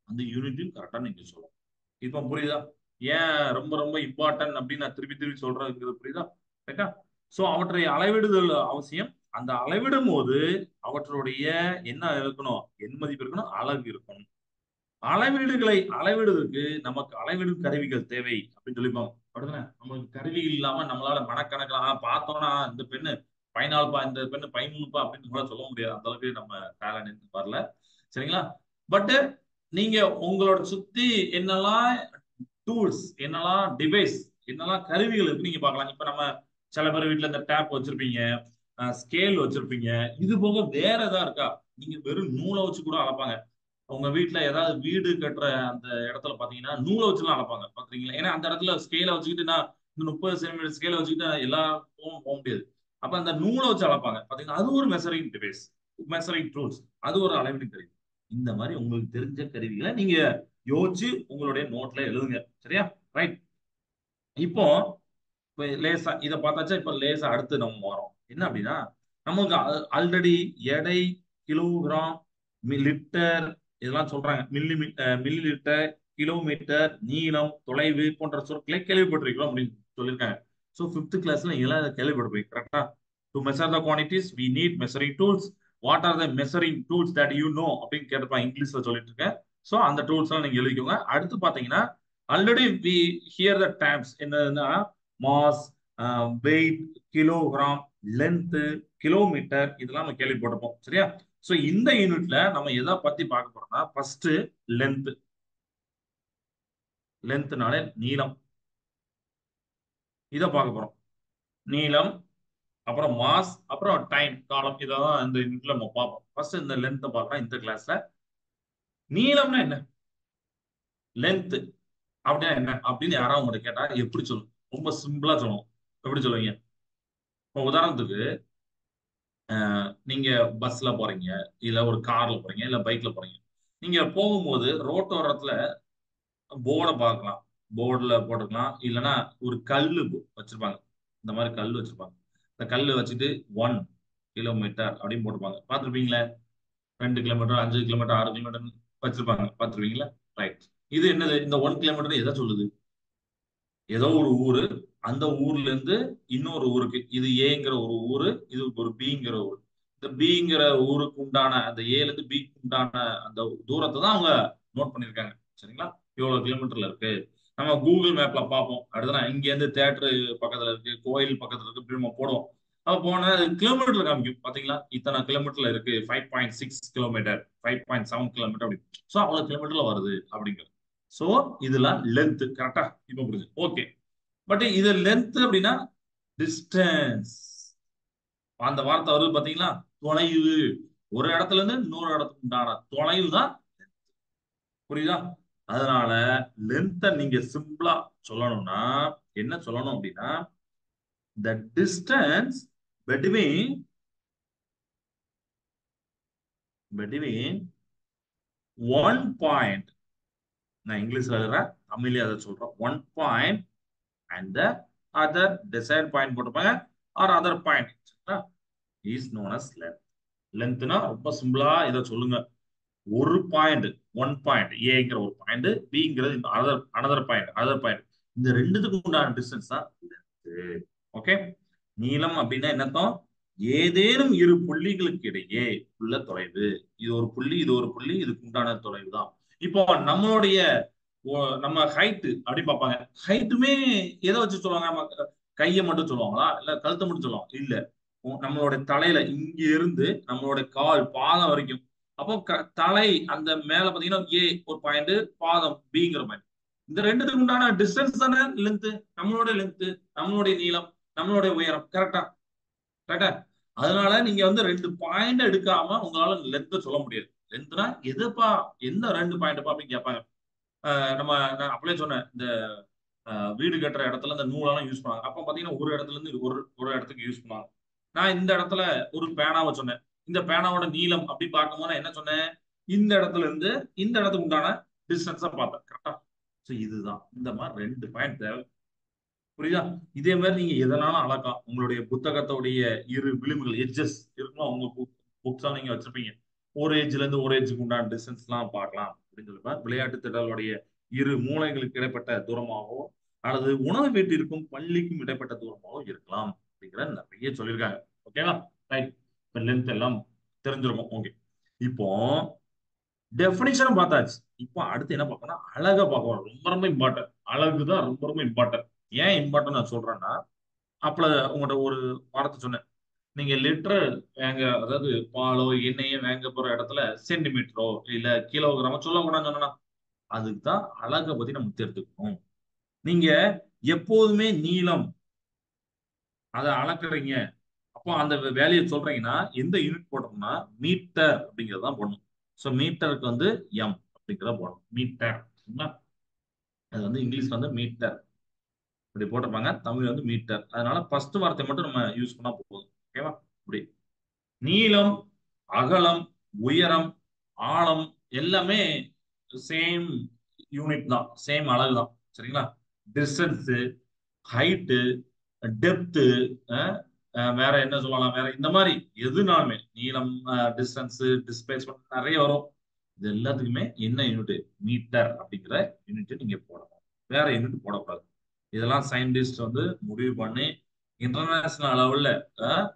Speaker 1: அந்த யூனிட்டையும் கரெக்டா நீங்க சொல்லணும். இப்ப புரியுதா ஏன் ரொம்ப ரொம்ப இம்பார்ட்டன்ட் அப்படின்னு நான் திருப்பி திருப்பி சொல்றேங்கிறது? புரியுதா? ரைட்டா? சோ அவற்றை அளவிடுதல் அவசியம். அந்த அளவிடும் போது அவற்றுடைய என்ன இருக்கணும்? எண் மதிப்பு இருக்கணும், அளவு இருக்கணும். அளவீடுகளை அளவிடுவதற்கு நமக்கு அளவிடும் கருவிகள் தேவை அப்படின்னு சொல்லிப்பாங்க. அப்படிதானே? நமக்கு கருவிகள் இல்லாம நம்மளால மனக்கணக்கெல்லாம் பார்த்தோம்னா இந்த பெண்ணு 14பா, இந்த பெண்ணு 13பா அப்படின்னு நம்மளால சொல்ல முடியாது. அந்த அளவுக்கு நம்ம டேலண்ட் வரல, சரிங்களா? பட் நீங்க உங்களோட சுத்தி என்னெல்லாம் டூல்ஸ், என்னெல்லாம் டிவைஸ், என்னெல்லாம் கருவிகள் இருக்கு நீங்க பார்க்கலாம். இப்ப நம்ம சில பேர் வீட்டுல இந்த டேப் வச்சிருப்பீங்க, ஸ்கேல் வச்சிருப்பீங்க. இது போக வேற ஏதாவது இருக்கா? நீங்க வெறும் நூலை வச்சு கூட அளப்பாங்க. உங்க வீட்டுல ஏதாவது வீடு கட்டுற அந்த இடத்துல பாத்தீங்கன்னா நூலை வச்சுலாம் அளப்பாங்க, பாக்குறீங்களா? ஏன்னா அந்த இடத்துல ஸ்கேல வச்சுக்கிட்டு நான் இந்த 30 சென்டிமீட்டர் ஸ்கேல வச்சுக்கிட்டு எல்லா போக முடியாது. அப்ப அந்த நூலை வச்சு அளப்பாங்க, பாத்தீங்கன்னா அது ஒரு மெஷரிங் டிவைஸ், மெஷரிங் டூல்ஸ், அது ஒரு அளவீடு கருவி. இந்த மாதிரி உங்களுக்கு தெரிஞ்ச கருவிகளை நீங்க யோசிச்சு உங்களுடைய நோட்ல எழுதுங்க, சரியா? ரைட். இப்போ லேசா இதை பார்த்தாச்சா? இப்ப லேசா அடுத்து நம்ம வரோம் என்ன அப்படின்னா, நமக்கு ஆல்ரெடி எடை, கிலோகிராம், லிட்டர் இதெல்லாம் சொல்றாங்க. மில்லி லிட்டர், கிலோமீட்டர், நீளம், தொலைவு போன்ற சொற்களை கேள்விப்பட்டிருக்கிறோம் அப்படின்னு சொல்லியிருக்காங்க. ஸோ 5th கிளாஸ்ல எல்லாம் இதை கேள்விப்பட்டிருப்பீங்க. கரெக்டா? To measure the quantities we need measuring tools. What are the measuring tools that you know அப்படின்னு கேட்டிருப்பாங்க, இங்கிலீஷ்ல சொல்லிட்டு இருக்கேன். ஸோ அந்த டூல்ஸ் எல்லாம் நீங்க எழுதிக்கோங்க. அடுத்து பாத்தீங்கன்னா already we hear the taps என்னதுன்னா mass, weight, kilogram, length, kilometre இதெல்லாம் நம்ம கேள்விப்பட்டிருப்போம். சரியா? ஸோ இந்த யூனிட்ல நம்ம எதை பத்தி பார்க்க போறோம்னா ஃபர்ஸ்ட் லென்த். லென்த்னாலே நீளம், இதை பார்க்க போறோம். நீளம், அப்புறம் மாஸ், அப்புறம் டைம் காலம். இதான் இந்த யூனிட்ல நம்ம பார்ப்போம். ஃபர்ஸ்ட் இந்த லென்த்தை பார்க்கலாம் இந்த கிளாஸ்ல. நீளம்னா என்ன, லென்த் அப்படின்னா என்ன அப்படின்னு யாராவது உங்கள்ட்ட கேட்டா எப்படி சொல்லும்? ரொம்ப சிம்பிளா சொல்லணும். எப்படி சொல்லுவீங்க? இப்போ உதாரணத்துக்கு நீங்க பஸ்ல போறீங்க, இல்ல ஒரு கார்ல போறீங்க, இல்ல பைக்ல போறீங்க. நீங்க போகும்போது ரோட்டோரத்துல போர்டை பார்க்கலாம். போர்டுல போட்டுக்கலாம். இல்லைன்னா ஒரு கல்லு வச்சிருப்பாங்க. இந்த மாதிரி கல் வச்சிருப்பாங்க. இந்த கல்லு வச்சுட்டு 1 கிலோமீட்டர் அப்படின்னு போட்டுப்பாங்க. பார்த்துருப்பீங்களே? 2 கிலோமீட்டர், 5 கிலோமீட்டர், 6 கிலோமீட்டர் வச்சிருப்பாங்க. பார்த்துருப்பீங்களா? ரைட். இது என்னது? இந்த 1 கிலோமீட்டர் எதை சொல்லுது? ஏதோ ஒரு ஊரு, அந்த ஊர்ல இருந்து இன்னொரு ஊருக்கு. இது ஏங்கிற ஒரு ஊரு, இது ஒரு பிங்கிற ஊரு. இந்த பிங்கிற ஊருக்கு உண்டான அந்த ஏல இருந்து பிக்கு உண்டான அந்த தூரத்தை தான் அவங்க நோட் பண்ணிருக்காங்க. சரிங்களா? இவ்வளவு கிலோமீட்டர்ல இருக்கு. நம்ம கூகுள் மேப்ல பார்ப்போம். அடுத்து இங்க இருந்து தேட்டரு பக்கத்துல இருக்கு, கோயில் பக்கத்துல இருக்கு, இப்படி நம்ம போடுவோம். அப்ப போனா கிலோமீட்டர்ல காமிக்கும். பாத்தீங்களா? இத்தனை கிலோமீட்டர்ல இருக்கு, 5.6 கிலோமீட்டர், 5.7 கிலோமீட்டர் அப்படி. ஸோ அவ்வளவு கிலோமீட்டர்ல வருது அப்படிங்கிறது. சோ இதெல்லாம் லென்த். கரெக்டா? இப்ப புரியுது. ஓகே. பட் இது லென்த் அப்படின்னா டிஸ்டன்ஸ். அந்த வார்த்தை வருது பாத்தீங்களா? தொலைவு. ஒரு இடத்துல இருந்து இன்னொரு இடத்துக்கு உண்டான தொலைவு தான். புரியுதா? அதனால லென்த்தை நீங்க சிம்பிளா சொல்லணும்னா என்ன சொல்லணும் அப்படின்னா the distance between one point. நான் இங்கிலீஷ்ல எழுதுறேன், தமிழ்லயே அதை சொல்றேன். One point and the other decide point போட்டுப்பாங்க, or other point is known as length. லென்த்னா ரொம்ப சிம்பிளா இதை சொல்லுங்க. ஒரு பாயிண்ட், ஒன் பாயிண்ட் ஏங்கிற ஒரு பாயிண்ட், பிங்கிறது other another point, other point. இந்த ரெண்டுத்துக்கு உண்டான டிஸ்டன்ஸ் தான் லென்த். ஓகே. நீளம் அப்படின்னா என்னத்தம்? ஏதேனும் இரு புள்ளிகளுக்கு இடையே உள்ள தொலைவு. இது ஒரு புள்ளி, இது ஒரு புள்ளி, இதுக்கு உண்டான தொலைவு தான். இப்போ நம்மளுடைய நம்ம ஹைட் அப்படி பார்ப்பாங்க. ஹைட்டுமே எதை வச்சு சொல்லுவாங்க? நம்ம கையை மட்டும் சொல்லுவாங்களா, இல்ல கழுத்தை மட்டும் சொல்லுவாங்க? இல்ல, நம்மளோட தலையில இங்க இருந்து நம்மளோட கால் பாதம் வரைக்கும். அப்போ தலை அந்த மேல பாத்தீங்கன்னா ஏ ஒரு பாயிண்ட், பாதம் பிங்கிற பாயிண்ட். இந்த ரெண்டுத்துக்கு உண்டான டிஸ்டன்ஸ் தானே லென்த். நம்மளோட லென்த், நம்மளுடைய நீளம், நம்மளுடைய உயரம். கரெக்டா? கரெக்டா? அதனால நீங்க வந்து ரெண்டு பாயிண்ட் எடுக்காம உங்களால லென்த் சொல்ல முடியாது. லென்த்னா எதுப்பா, எந்த ரெண்டு பாயிண்ட்ப்பா அப்படின்னு கேட்பாங்க. நம்ம நான் அப்படியே சொன்னேன், இந்த வீடு கட்டுற இடத்துல இந்த நூலெல்லாம் யூஸ் பண்ணாங்க. அப்ப பாத்தீங்கன்னா ஒரு இடத்துல இருந்து ஒரு ஒரு இடத்துக்கு யூஸ் பண்ணாங்க. நான் இந்த இடத்துல ஒரு பேனாவை சொன்னேன். இந்த பேனாவோட நீளம் அப்படி பார்க்கும்போது நான் என்ன சொன்னேன்? இந்த இடத்துல இருந்து இந்த இடத்துக்கு உண்டான டிஸ்டன்ஸா பார்த்தேன். கரெக்டா? சோ இதுதான். இந்த மாதிரி ரெண்டு பாயிண்ட் தேவை. புரியுதா? இதே மாதிரி நீங்க எதனாலும் அளக்கலாம். உங்களுடைய புத்தகத்தோடைய இரு விளிம்புகள், எட்ஜஸ் இருக்கும். உங்க புக்ஸ் நீங்க வச்சிருப்பீங்க. ஒரு எட்ஜ்ல இருந்து ஒரு எட்ஜுக்கு உண்டான டிஸ்டன்ஸ் எல்லாம் பார்க்கலாம் அப்படின்னு சொல்லிப்பேன். விளையாட்டு திடலுடைய இரு மூலைகளுக்கு இடைப்பட்ட தூரமாகவோ அல்லது உணவு வீட்டிற்கும் பள்ளிக்கும் இடைப்பட்ட தூரமாகவோ இருக்கலாம் அப்படிங்கிற நிறைய சொல்லியிருக்காங்க. ஓகேவா? ரைட். இப்ப லென்த் எல்லாம் தெரிஞ்சிருக்கும். ஓகே. இப்போ டெபினிஷன் பார்த்தாச்சு. இப்போ அடுத்து என்ன பார்க்கணும்? அழகை பார்க்கணும். ரொம்ப ரொம்ப இம்பார்ட்டன்ட். அழகு தான் ரொம்ப ரொம்ப இம்பார்ட்டன்ட். ஏன் இம்பார்ட்டன் நான் சொல்றேன்னா, அப்பல உங்கள்ட்ட ஒரு வார்த்தை சொன்னேன். நீங்க லிட்டர் வாங்க, அதாவது பாலோ எண்ணெயோ வாங்க போற இடத்துல சென்டிமீட்டரோ இல்ல கிலோகிராமோ சொல்ல கூடாதுன்னு சொன்னா, அதுக்கு தான் அழகை பத்தி நம்ம தெரிஞ்சுக்கணும். நீங்க எப்போதுமே நீளம் அதை அளக்குறீங்க, அப்போ அந்த வேலையை சொல்றீங்கன்னா எந்த யூனிட் போட்டோம்னா மீட்டர் அப்படிங்கிறது தான் போடணும். ஸோ மீட்டருக்கு வந்து எம் அப்படிங்கிறத போடணும். மீட்டர். அது வந்து இங்கிலீஷ்ல வந்து மீட்டர் இப்படி போட்டிருப்பாங்க, தமிழ் வந்து மீட்டர். அதனால ஃபர்ஸ்ட் வார்த்தை மட்டும் நம்ம யூஸ் பண்ணா போதும். ஓகேவா? இப்படி நீளம், அகலம், உயரம், ஆழம் எல்லாமே சேம் யூனிட் தான், சேம் அளவு தான். சரிங்களா? டிஸ்டன்ஸ், ஹைட்டு, டெப்த்து, வேற என்ன சொல்லலாம், வேற இந்த மாதிரி எதுனாலுமே நீளம், டிஸ்டன்ஸ், டிஸ்பிளேஸ்மெண்ட் நிறைய வரும். இது எல்லாத்துக்குமே என்ன யூனிட்? மீட்டர் அப்படிங்கிற யூனிட் நீங்க போடணும். வேற யூனிட் போடக்கூடாது. இதெல்லாம் சயின்டிஸ்ட் வந்து முடிவு பண்ணி இன்டர்நேஷனல் அளவுல,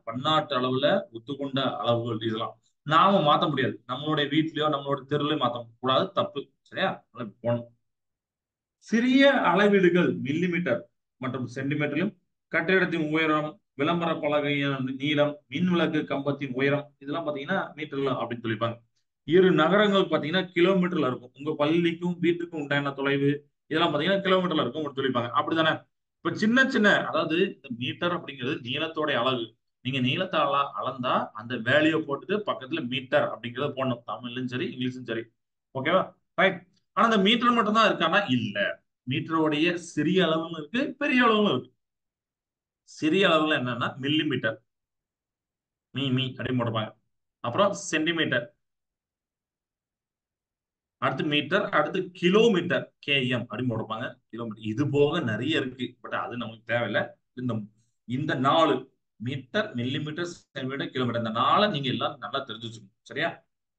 Speaker 1: பன்னாட்டு அளவுல ஒத்துக்கொண்ட அளவுகள். இதெல்லாம் நாம மாத்த முடியாது. நம்மளுடைய வீட்லயோ நம்மளுடைய தெருலயோ மாத்த கூடாது, தப்பு. சரியா? போனோம். சிறிய அளவீடுகள் மில்லிமீட்டர் மற்றும் சென்டிமீட்டரிலும், கட்டிடத்தின் உயரம், விளம்பர பலகையின் நீளம், மின் விளக்கு கம்பத்தின் உயரம், இதெல்லாம் பாத்தீங்கன்னா மீட்டர்ல அப்படின்னு சொல்லிப்பாங்க. இரு நகரங்கள் பாத்தீங்கன்னா கிலோமீட்டர்ல இருக்கும். உங்க பள்ளிக்கும் வீட்டுக்கும் உண்டான தொலைவு இதெல்லாம் பாத்தீங்கன்னா கிலோமீட்டர்ல இருக்கும் அப்படின்னு சொல்லிப்பாங்க. அப்படிதானே? இப்ப சின்ன சின்ன அதாவது இந்த மீட்டர் அப்படிங்கிறது நீளத்தோட அளவு. நீங்க நீளத்தை அளந்தா அந்த வேல்யூ போட்டுட்டு பக்கத்துல மீட்டர் அப்படிங்கறத போடணும். தமிழ்லும் சரி இங்கிலீஷும் சரி. ஓகேவா? ரைட். ஆனா இந்த மீட்டர் மட்டும் தான் இருக்கானா? இல்ல. மீட்டருடைய சிறிய அளவும் இருக்கு, பெரிய அளவும் இருக்கு. சிறிய அளவுல என்னன்னா மில்லி மீட்டர், மீ அப்படின்னு போட்டிருப்பாங்க. அப்புறம் சென்டிமீட்டர், அடுத்து மீட்டர், அடுத்து கிலோமீட்டர், கேஎம் அப்படின்னு போட்டிருப்பாங்க. கிலோமீட்டர் இது போக நிறைய இருக்கு. பட் அது நமக்கு தேவையில்லை. இந்த இந்த 4 மீட்டர், மில்லிமீட்டர், சென்டிமீட்டர், கிலோமீட்டர் இந்த 4 நீங்க எல்லாம் நல்லா தெரிஞ்சு வச்சுக்கணும். சரியா?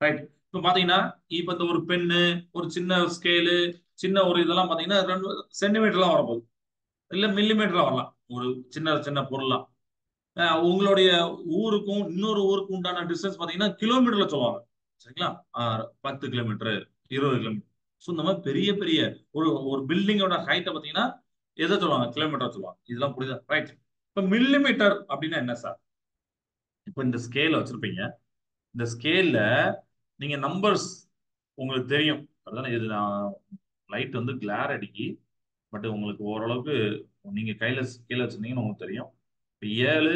Speaker 1: ரைட். இப்ப பாத்தீங்கன்னா இப்ப இந்த ஒரு பென்னு, ஒரு சின்ன ஸ்கேலு, சின்ன ஒரு இதெல்லாம் பாத்தீங்கன்னா 2 சென்டிமீட்டர்லாம் வரப்போகுது. இல்ல மில்லிமீட்டர்ல வரலாம். ஒரு சின்ன சின்ன பொருள்லாம். உங்களுடைய ஊருக்கும் இன்னொரு ஊருக்கும் உண்டான டிஸ்டன்ஸ் பாத்தீங்கன்னா கிலோமீட்டர்ல சொல்லுவாங்க. சரிங்களா? 10 கிலோமீட்டர், 20 கிலோமீட்டர். ஸோ இந்த மாதிரி பெரிய பெரிய ஒரு ஒரு பில்டிங்கோட ஹைட்டை பாத்தீங்கன்னா எதை சொல்லுவாங்க? கிலோமீட்டர் சொல்லுவாங்க. இதெல்லாம் புரியுதா? ரைட். இப்ப மில்லிமீட்டர் அப்படின்னா என்ன சார்? இப்ப இந்த ஸ்கேல வச்சிருப்பீங்க. இந்த ஸ்கேல்ல நீங்க நம்பர்ஸ் உங்களுக்கு தெரியும். அதுதானே இது நான் லைட் வந்து கிளார் அடிக்கி. பட் உங்களுக்கு ஓரளவுக்கு நீங்க கையில ஸ்கேல் வச்சிருந்தீங்கன்னு உங்களுக்கு தெரியும். இப்ப 7,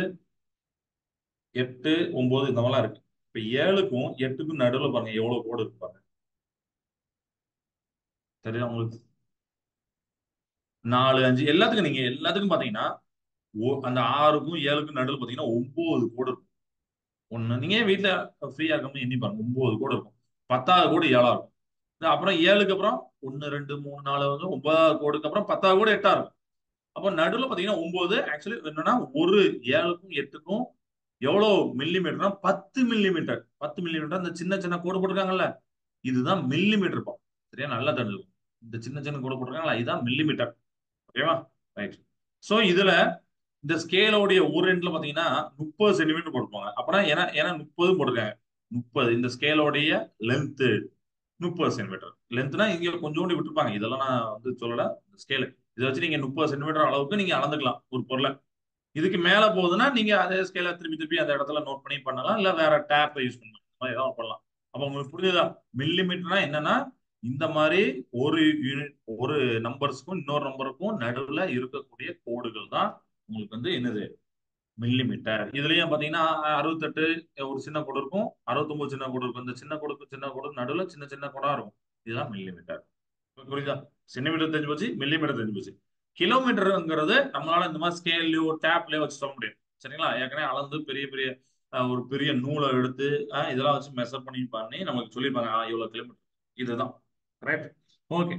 Speaker 1: 8, 9 இந்த மாதிரிலாம் இருக்கு. இப்ப 7க்கும் 8க்கும் நடுவுல பாருங்க எவ்வளவு கோடு இருக்கு பாருங்க. சரியா உங்களுக்கு? 4, 5 எல்லாத்துக்கும் நீங்க எல்லாத்துக்கும் பாத்தீங்கன்னா அந்த 6க்கும் 7க்கும் நடுவுல பாத்தீங்கன்னா 9 கோடு இருக்கும். ஒண்ணு நீங்க வீட்டுல ஃப்ரீயா இருக்கணும் எண்ணி பாருங்க. 9 கோடு இருக்கும். 10வது கோடு 7ஆ இருக்கும். அப்புறம் 7க்கு அப்புறம் 1, 2, 3, 4 வந்து 9வது கோடுக்கு அப்புறம் 10வது கோடு 8ஆ இருக்கும். அப்போ நடுவுல பாத்தீங்கன்னா 9 ஆக்சுவலி என்னன்னா ஒரு 7க்கும் 8க்கும் எவ்வளவு மில்லிமீட்டர்னா 10 மில்லிமீட்டர். 10 மில்லிமீட்டர் இந்த சின்ன சின்ன கோடு போட்டிருக்காங்கல்ல, இதுதான் மில்லிமீட்டர் பா. சரியா? நல்லா தெரிஞ்சுக்கணும். இந்த சின்ன சின்ன கோடு போட்டிருக்காங்களா, இதுதான் மில்லிமீட்டர். ஓகேவா? ரைட். சோ இதுல இந்த ஸ்கேலோடைய ஒரு எண்ட்ல பாத்தீங்கன்னா 30 சென்டிமீட்டர் போட்டுருப்பாங்க. அப்புறம் ஏன்னா ஏன்னா 30 போட்டிருக்காங்க. 30 இந்த ஸ்கேலோடைய லென்த் 30 சென்டிமீட்டர். லென்த்னா இங்க கொஞ்சோண்டு விட்டுருப்பாங்க. இதெல்லாம் நான் வந்து சொல்லல. ஸ்கேல் இதை வச்சு நீங்க 30 சென்டிமீட்டர் அளவுக்கு நீங்க அளந்துக்கலாம் ஒரு பொருளை. இதுக்கு மேல போகுதுன்னா நீங்க அதே ஸ்கேல திருப்பி திருப்பி அந்த இடத்துல நோட் பண்ணி பண்ணலாம். இல்ல வேற டேப் யூஸ் பண்ணலாம். இந்த மாதிரி ஏதாவது பண்ணலாம். அப்ப உங்களுக்கு புரியுதா? மில்லிமீட்டர்னா என்னன்னா இந்த மாதிரி ஒரு யூனிட் ஒரு நம்பர்ஸ்க்கும் இன்னொரு நம்பருக்கும் நடுவுல இருக்கக்கூடிய கோடுகள் தான் உங்களுக்கு வந்து என்னது? மில்லிமீட்டர். இதுலயும் பாத்தீங்கன்னா 68 ஒரு சின்ன கோடு இருக்கும், 69 சின்ன கோடு இருக்கும். இந்த சின்ன கோடுக்கு சின்ன கோடு நடுவுல சின்ன சின்ன கோடா இருக்கும். இதுதான் மில்லிமீட்டர். புரியுதா? சென்டிமீட்டர் தெரிஞ்சு போச்சு, மில்லிமீட்டர் தெரிஞ்சு போச்சு. கிலோமீட்டருங்கிறது நம்மளால இந்த மாதிரி ஸ்கேல்லயோ டேப்லயோ வச்சு சொல்ல முடியும். சரிங்களா? ஏற்கனவே அளந்து பெரிய பெரிய ஒரு பெரிய நூலை எடுத்து இதெல்லாம் வச்சு மெஷர் பண்ணி பண்ணி நமக்கு சொல்லியிருப்பாங்க. இவ்வளவு கிலோமீட்டர். இதுதான். ரைட். ஓகே.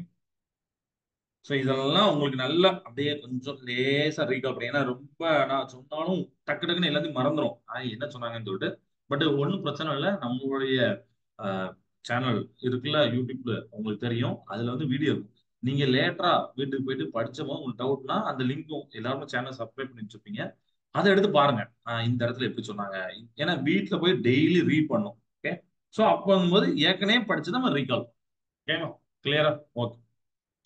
Speaker 1: ஸோ இதெல்லாம் உங்களுக்கு நல்லா அப்படியே கொஞ்சம் லேசா ரீகால் பண்ணி, ஏன்னா ரொம்ப நான் சொன்னாலும் டக்கு டக்குன்னு எல்லாத்தையும் மறந்துடும் என்ன சொன்னாங்கன்னு சொல்லிட்டு. பட் ஒன்றும் பிரச்சனை இல்லை. நம்மளுடைய சேனல் இருக்குல்ல யூடியூப்ல, உங்களுக்கு தெரியும். அதுல வந்து வீடியோ இருக்கும். நீங்க லேட்டரா வீட்டுக்கு போயிட்டு படிச்சப்போ உங்களுக்கு டவுட்னா அந்த லிங்க்கும் எல்லாருமே சேனல் சப்ஸ்கிரைப் பண்ணி வச்சிருப்பீங்க. அதை எடுத்து பாருங்க. இந்த இடத்துல எப்படி சொன்னாங்க. ஏன்னா வீட்டுல போய் டெய்லி ரீட் பண்ணும். ஓகே. ஸோ அப்போ போது ஏற்கனவே படிச்சு நம்ம ரீகால். ஓகேவா? கிளியரா? ஓகே.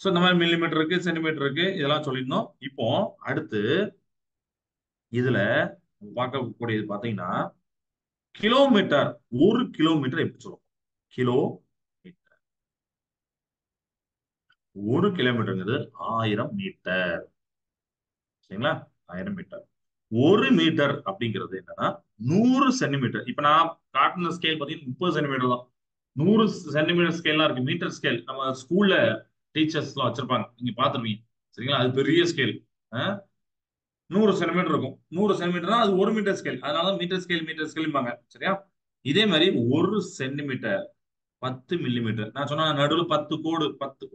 Speaker 1: ஸோ இந்த மாதிரி மில்லிமீட்டர் இருக்கு, சென்டிமீட்டர் இருக்கு, இதெல்லாம் சொல்லியிருந்தோம். இப்போ அடுத்து இதுல பார்க்கக்கூடியது பாத்தீங்கன்னா கிலோமீட்டர். ஒரு கிலோமீட்டர் எப்படி சொல்லுவோம்? Kilo metre. ஒரு கிலோமீட்டருங்கிறது 1000 மீட்டர். சரிங்களா? 1000 மீட்டர். ஒரு மீட்டர் அப்படிங்கிறது என்னன்னா 100 சென்டிமீட்டர். இப்ப நான் காட்டின ஸ்கேல் பாத்தீங்கன்னா 30 சென்டிமீட்டர் தான். 100 சென்டிமீட்டர் ஸ்கேல்லாம் இருக்கு. மீட்டர் ஸ்கேல் நம்ம ஸ்கூல்ல டீச்சர்ஸ் எல்லாம் வச்சிருப்பாங்க. நீங்க பாத்துருவீங்க. சரிங்களா? அது பெரிய ஸ்கேல். 100 சென்டிமீட்டர் இருக்கும். 100 சென்டிமீட்டர்னா அது ஒரு மீட்டர் ஸ்கேல். அதனால மீட்டர் ஸ்கேல்பாங்க. சரியா? இதே மாதிரி ஒரு சென்டிமீட்டர் 10 மில்லிமீட்டர். நான் சொன்ன நடுவில் 10 கோடு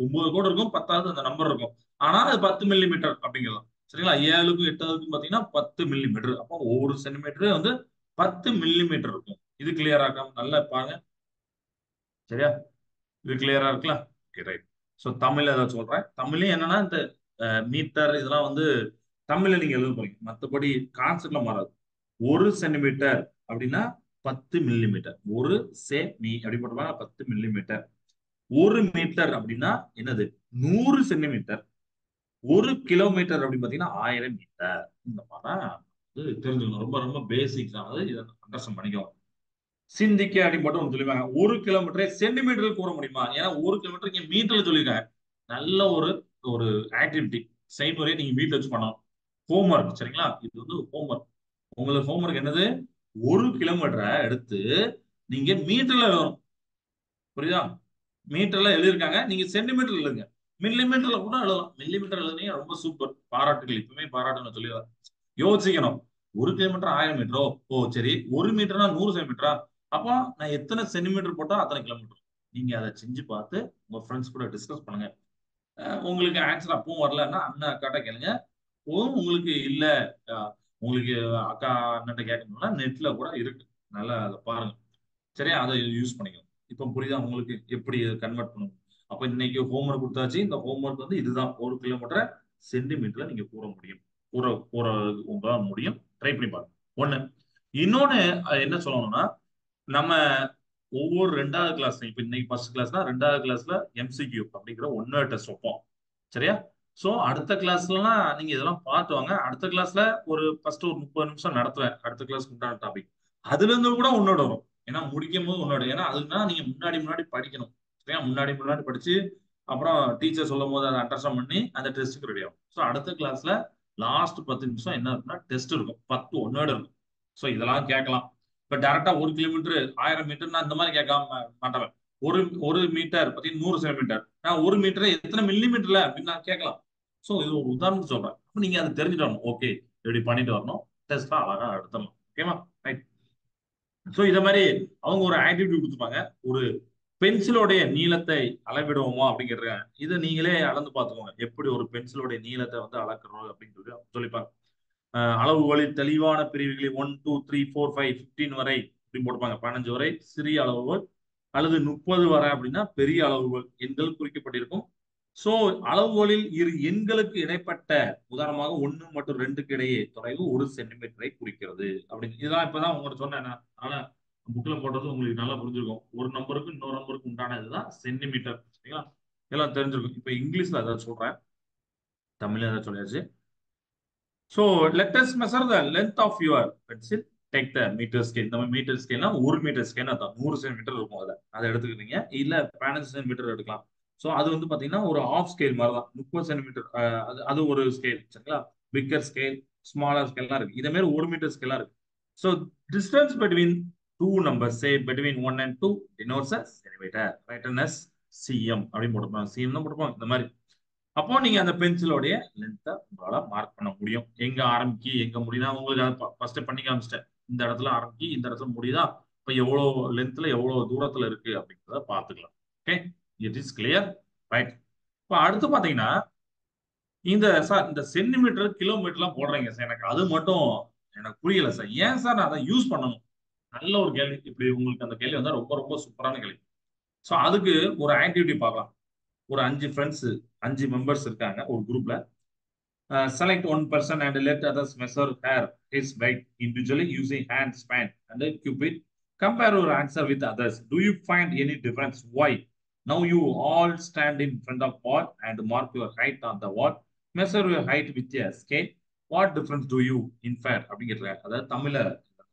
Speaker 1: 9 கோடு இருக்கும். 10வது அந்த நம்பர் இருக்கும். ஆனா அது 10 மில்லிமீட்டர் அப்படிங்கலாம். சரிங்களா? 7க்கும் 8க்கும் பாத்தீங்கன்னா 10 மில்லிமீட்டர். அப்போ ஒவ்வொரு சென்டிமீட்டர் வந்து 10 மில்லிமீட்டர் இருக்கும். இது கிளியரா இருக்கா? நல்லா பாருங்க. சரியா? இது கிளியரா இருக்கலாம். Okay right. ஸோ தமிழ்ல ஏதாவது சொல்றேன். தமிழ்லயும் என்னன்னா இந்த மீட்டர் இதெல்லாம் வந்து தமிழ்ல நீங்க எழுத போறீங்க. மற்றபடி கான்செப்ட்ல மாறாது. ஒரு சென்டிமீட்டர் அப்படின்னா 10 மில்லிமீட்டர். ஒரு செ மீ அப்படி போட்டோம்னா 10 மில்லிமீட்டர். ஒரு மீட்டர் அப்படின்னா என்னது? 100 சென்டிமீட்டர். 1 கிலோமீட்டர் அப்படின்னு பாத்தீங்கன்னா 1000 மீட்டர். இந்த மாதிரி தெரிஞ்சுக்கணும். ரொம்ப ரொம்ப பேசிக்ஸ் ஆனது. இதை அண்டர்ஸ்டாண்ட் பண்ணிக்கோங்க. சிந்திக்க அப்படின்னு மட்டும் ஒன்று சொல்லிருவாங்க. 1 கிலோமீட்டரை சென்டிமீட்டர் கூற முடியுமா? ஏன்னா 1 கிலோமீட்டர் இங்க மீட்டர்ல சொல்லியிருக்காங்க. நல்ல ஒரு ஒரு ஆக்டிவிட்டி செய்முறையை நீங்க வீட்டுல வச்சு பண்ணணும். ஹோம்ஒர்க் சரிங்களா? இது வந்து ஹோம்ஒர்க். உங்களுக்கு ஹோம்ஒர்க் என்னது? 1 கிலோமீட்டரை எடுத்து நீங்க மீட்டர்ல எழுதணும். புரியுதா? மீட்டர்ல எழுதியிருக்காங்க, நீங்க சென்டிமீட்டர் எழுதுங்க. மில்லிமீட்டர்ல கூட எழுதலாம். மில்லிமீட்டர் எழுதுனீங்க ரொம்ப சூப்பர். பாராட்டுகள். இப்பவுமே பாராட்டுன்னு சொல்லிடுறேன். யோசிக்கணும். 1 கிலோமீட்டர் 1000 மீட்டரோ? ஓ சரி. 1 மீட்டர்னா 100 சென்டிமீட்டரா? அப்போ நான் எத்தனை சென்டிமீட்டர் போட்டா அத்தனை கிலோமீட்டர். நீங்க அதை செஞ்சு பார்த்து உங்க ஃப்ரெண்ட்ஸ் கூட டிஸ்கஸ் பண்ணுங்க. உங்களுக்கு ஆன்சர் அப்பவும் வரலன்னா அண்ணன் அக்காட்ட கேளுங்க. உங்களுக்கு இல்ல, அஹ், உங்களுக்கு அக்கா அண்ணன்ட்ட கேட்கணும்னா நெட்ல கூட இருக்கு. நல்லா அதை பாருங்க. சரியா? அதை யூஸ் பண்ணிக்கணும். இப்போ புரியுதா உங்களுக்கு எப்படி கன்வெர்ட் பண்ணணும்? அப்ப இன்னைக்கு ஹோம்ஒர்க் கொடுத்தாச்சு. இந்த ஹோம்ஒர்க் வந்து இதுதான். 1 கிலோமீட்டர் சென்டிமீட்டர்ல நீங்க கூற முடியும். கூற கூற உங்களால முடியும். ட்ரை பண்ணி பாருங்க. ஒண்ணு. இன்னொன்னு என்ன சொல்லணும்னா, நம்ம ஒவ்வொரு 2வது கிளாஸ், இப்ப இன்னைக்கு ஃபர்ஸ்ட் கிளாஸ்னா 2வது கிளாஸ்ல எம்சிக்யூ அப்படிங்கிற ஒன்னு டெஸ்ட் வைப்போம். சரியா? சோ அடுத்த கிளாஸ்லாம் நீங்க இதெல்லாம் பார்த்து வாங்க. அடுத்த கிளாஸ்ல ஒரு ஃபர்ஸ்ட் ஒரு 30 நிமிஷம் நடத்துவேன். அடுத்த கிளாஸ்க்கு உண்டான டாபிக். அதுல இருந்து கூட உன்னோட வரும். ஏன்னா முடிக்கும் போது உன்னோட, ஏன்னா அதுனா நீங்க முன்னாடி முன்னாடி படிக்கணும். சரியா? முன்னாடி முன்னாடி படிச்சு அப்புறம் டீச்சர் சொல்லும் போது அதை அண்டர்ஸ்டாண்ட் பண்ணி அந்த டெஸ்ட்டுக்கு ரெடி ஆகும். ஸோ அடுத்த கிளாஸ்ல லாஸ்ட் 10 நிமிஷம் என்ன இருக்குன்னா டெஸ்ட் இருக்கும். 10 ஒன்னோட இருக்கும். ஸோ இதெல்லாம் கேட்கலாம். இப்ப டேரக்டா 1 கிலோமீட்டர் 1000 மீட்டர் நான் இந்த மாதிரி கேட்காம மாட்டேன். ஒரு ஒரு மீட்டர் பார்த்தீங்கன்னா 100 சென்டிமீட்டர். நான் 1 மீட்டர் எத்தனை மில்லி மீட்டர்ல அப்படின்னு நான் கேட்கலாம். ஸோ இது ஒரு உதாரணம் சொல்றேன். அப்ப நீங்க அதை தெரிஞ்சுட்டு வரணும். ஓகே, இப்படி பண்ணிட்டு வரணும். டெஸ்ட்லாம் அழகா எடுத்துடலாம். ஓகேவா? ரைட். ஸோ இத மாதிரி அவங்க ஒரு ஆக்டிவிட்டி கொடுத்துருப்பாங்க. ஒரு பென்சிலோடைய நீளத்தை அளவிடுவோமா அப்படிங்கிறாங்க. இதை நீங்களே அளந்து பார்த்துக்கோங்க. எப்படி ஒரு பென்சிலோடைய நீளத்தை வந்து அளக்குறோம் அப்படின்னு சொல்லி சொல்லிப்பாங்க. அளவுகளில் தெளிவான பிரிவுகளில் 1, 2, 3, 4, 5, 15 வரை அப்படின்னு போட்டுப்பாங்க. 15 வரை சிறிய அளவுகள், அல்லது 30 வரை அப்படின்னா பெரிய அளவுகள் எண்கள் குறிக்கப்பட்டிருக்கும். சோ அளவுகளில் இரு எண்களுக்கு இடைப்பட்ட, உதாரணமாக 1 மற்றும் 2க்கு இடையே தொலைவு 1 சென்டிமீட்டரை குறிக்கிறது அப்படின்னு. இதெல்லாம் இப்பதான் உங்கள்கிட்ட சொன்னேன். ஆனா புக்ல போட்டது உங்களுக்கு நல்லா புரிஞ்சிருக்கும். ஒரு நம்பருக்கு இன்னொரு நம்பருக்கு உண்டான இதுதான் சென்டிமீட்டர். சரிங்களா? எல்லாம் தெரிஞ்சிருக்கும். இப்ப இங்கிலீஷ்ல அதான் சொல்றேன். தமிழ்ல ஏதாவது சொல்லியாச்சு. So let us measure the length of your pencil. Take the meter scale. நம்ம மீட்டர் ஸ்கேல்னா 1 மீட்டர் ஸ்கேல் அதான் 100 சென்டிமீட்டர் இருக்கும். அதை எடுத்துக்கிட்டீங்க. இல்ல 15 சென்டிமீட்டர் எடுக்கலாம். ஸோ அது வந்து பாத்தீங்கன்னா ஒரு ஆஃப் ஸ்கேல் மாதிரி தான். 30 சென்டிமீட்டர். அது அது ஒரு ஸ்கேல். சரிங்களா? பிக்கர் ஸ்கேல், ஸ்மாலர் ஸ்கேல்லாம் இருக்கு. இதே மாதிரி 1 மீட்டர் ஸ்கேல்லாம் இருக்கு. So distance between two numbers, say between 1 and 2 denotes as centimetre. Written as CM அப்படின்னு போட்டுருப்பாங்க. சிஎம் தான் போட்டுருப்பாங்க இந்த மாதிரி. அப்போ நீங்க அந்த பென்சிலோடைய லென்த்தை உங்களால மார்க் பண்ண முடியும். எங்க ஆரம்பிக்கி எங்க முடியுதா உங்களுக்கு ஃபர்ஸ்ட் பண்ணி காமிச்சிட்டேன். இந்த இடத்துல ஆரம்பிக்கி இந்த இடத்துல முடியுதா, இப்ப எவ்வளவு லென்த்ல எவ்வளவு தூரத்துல இருக்கு அப்படிங்கிறத பாத்துக்கலாம். Okay, it is clear. Right. இப்ப அடுத்து பாத்தீங்கன்னா இந்த சார் இந்த சென்டிமீட்டர் கிலோமீட்டர்லாம் போடுறீங்க சார், எனக்கு அது மட்டும் எனக்கு புரியல சார். ஏன் சார் நான் அதை யூஸ் பண்ணணும்? நல்ல ஒரு கேள்வி. இப்படி உங்களுக்கு அந்த கேள்வி வந்தா ரொம்ப ரொம்ப சூப்பரான கேள்வி. சோ அதுக்கு ஒரு ஆக்டிவிட்டி பார்க்கலாம். ஒரு 5 ஃப்ரெண்ட்ஸ், 5 மெம்பர்ஸ் இருக்காங்க ஒரு குரூப்ல. Select one person and let others measure her his weight individually using hand span and a cupid. Compare your answer with others. Do you find any difference? Why? Now you all stand in front of wall and mark your height on the wall. Measure your height with a scale. What difference do you infer? அப்படிங்கிறத அதாவது தமிழ்ல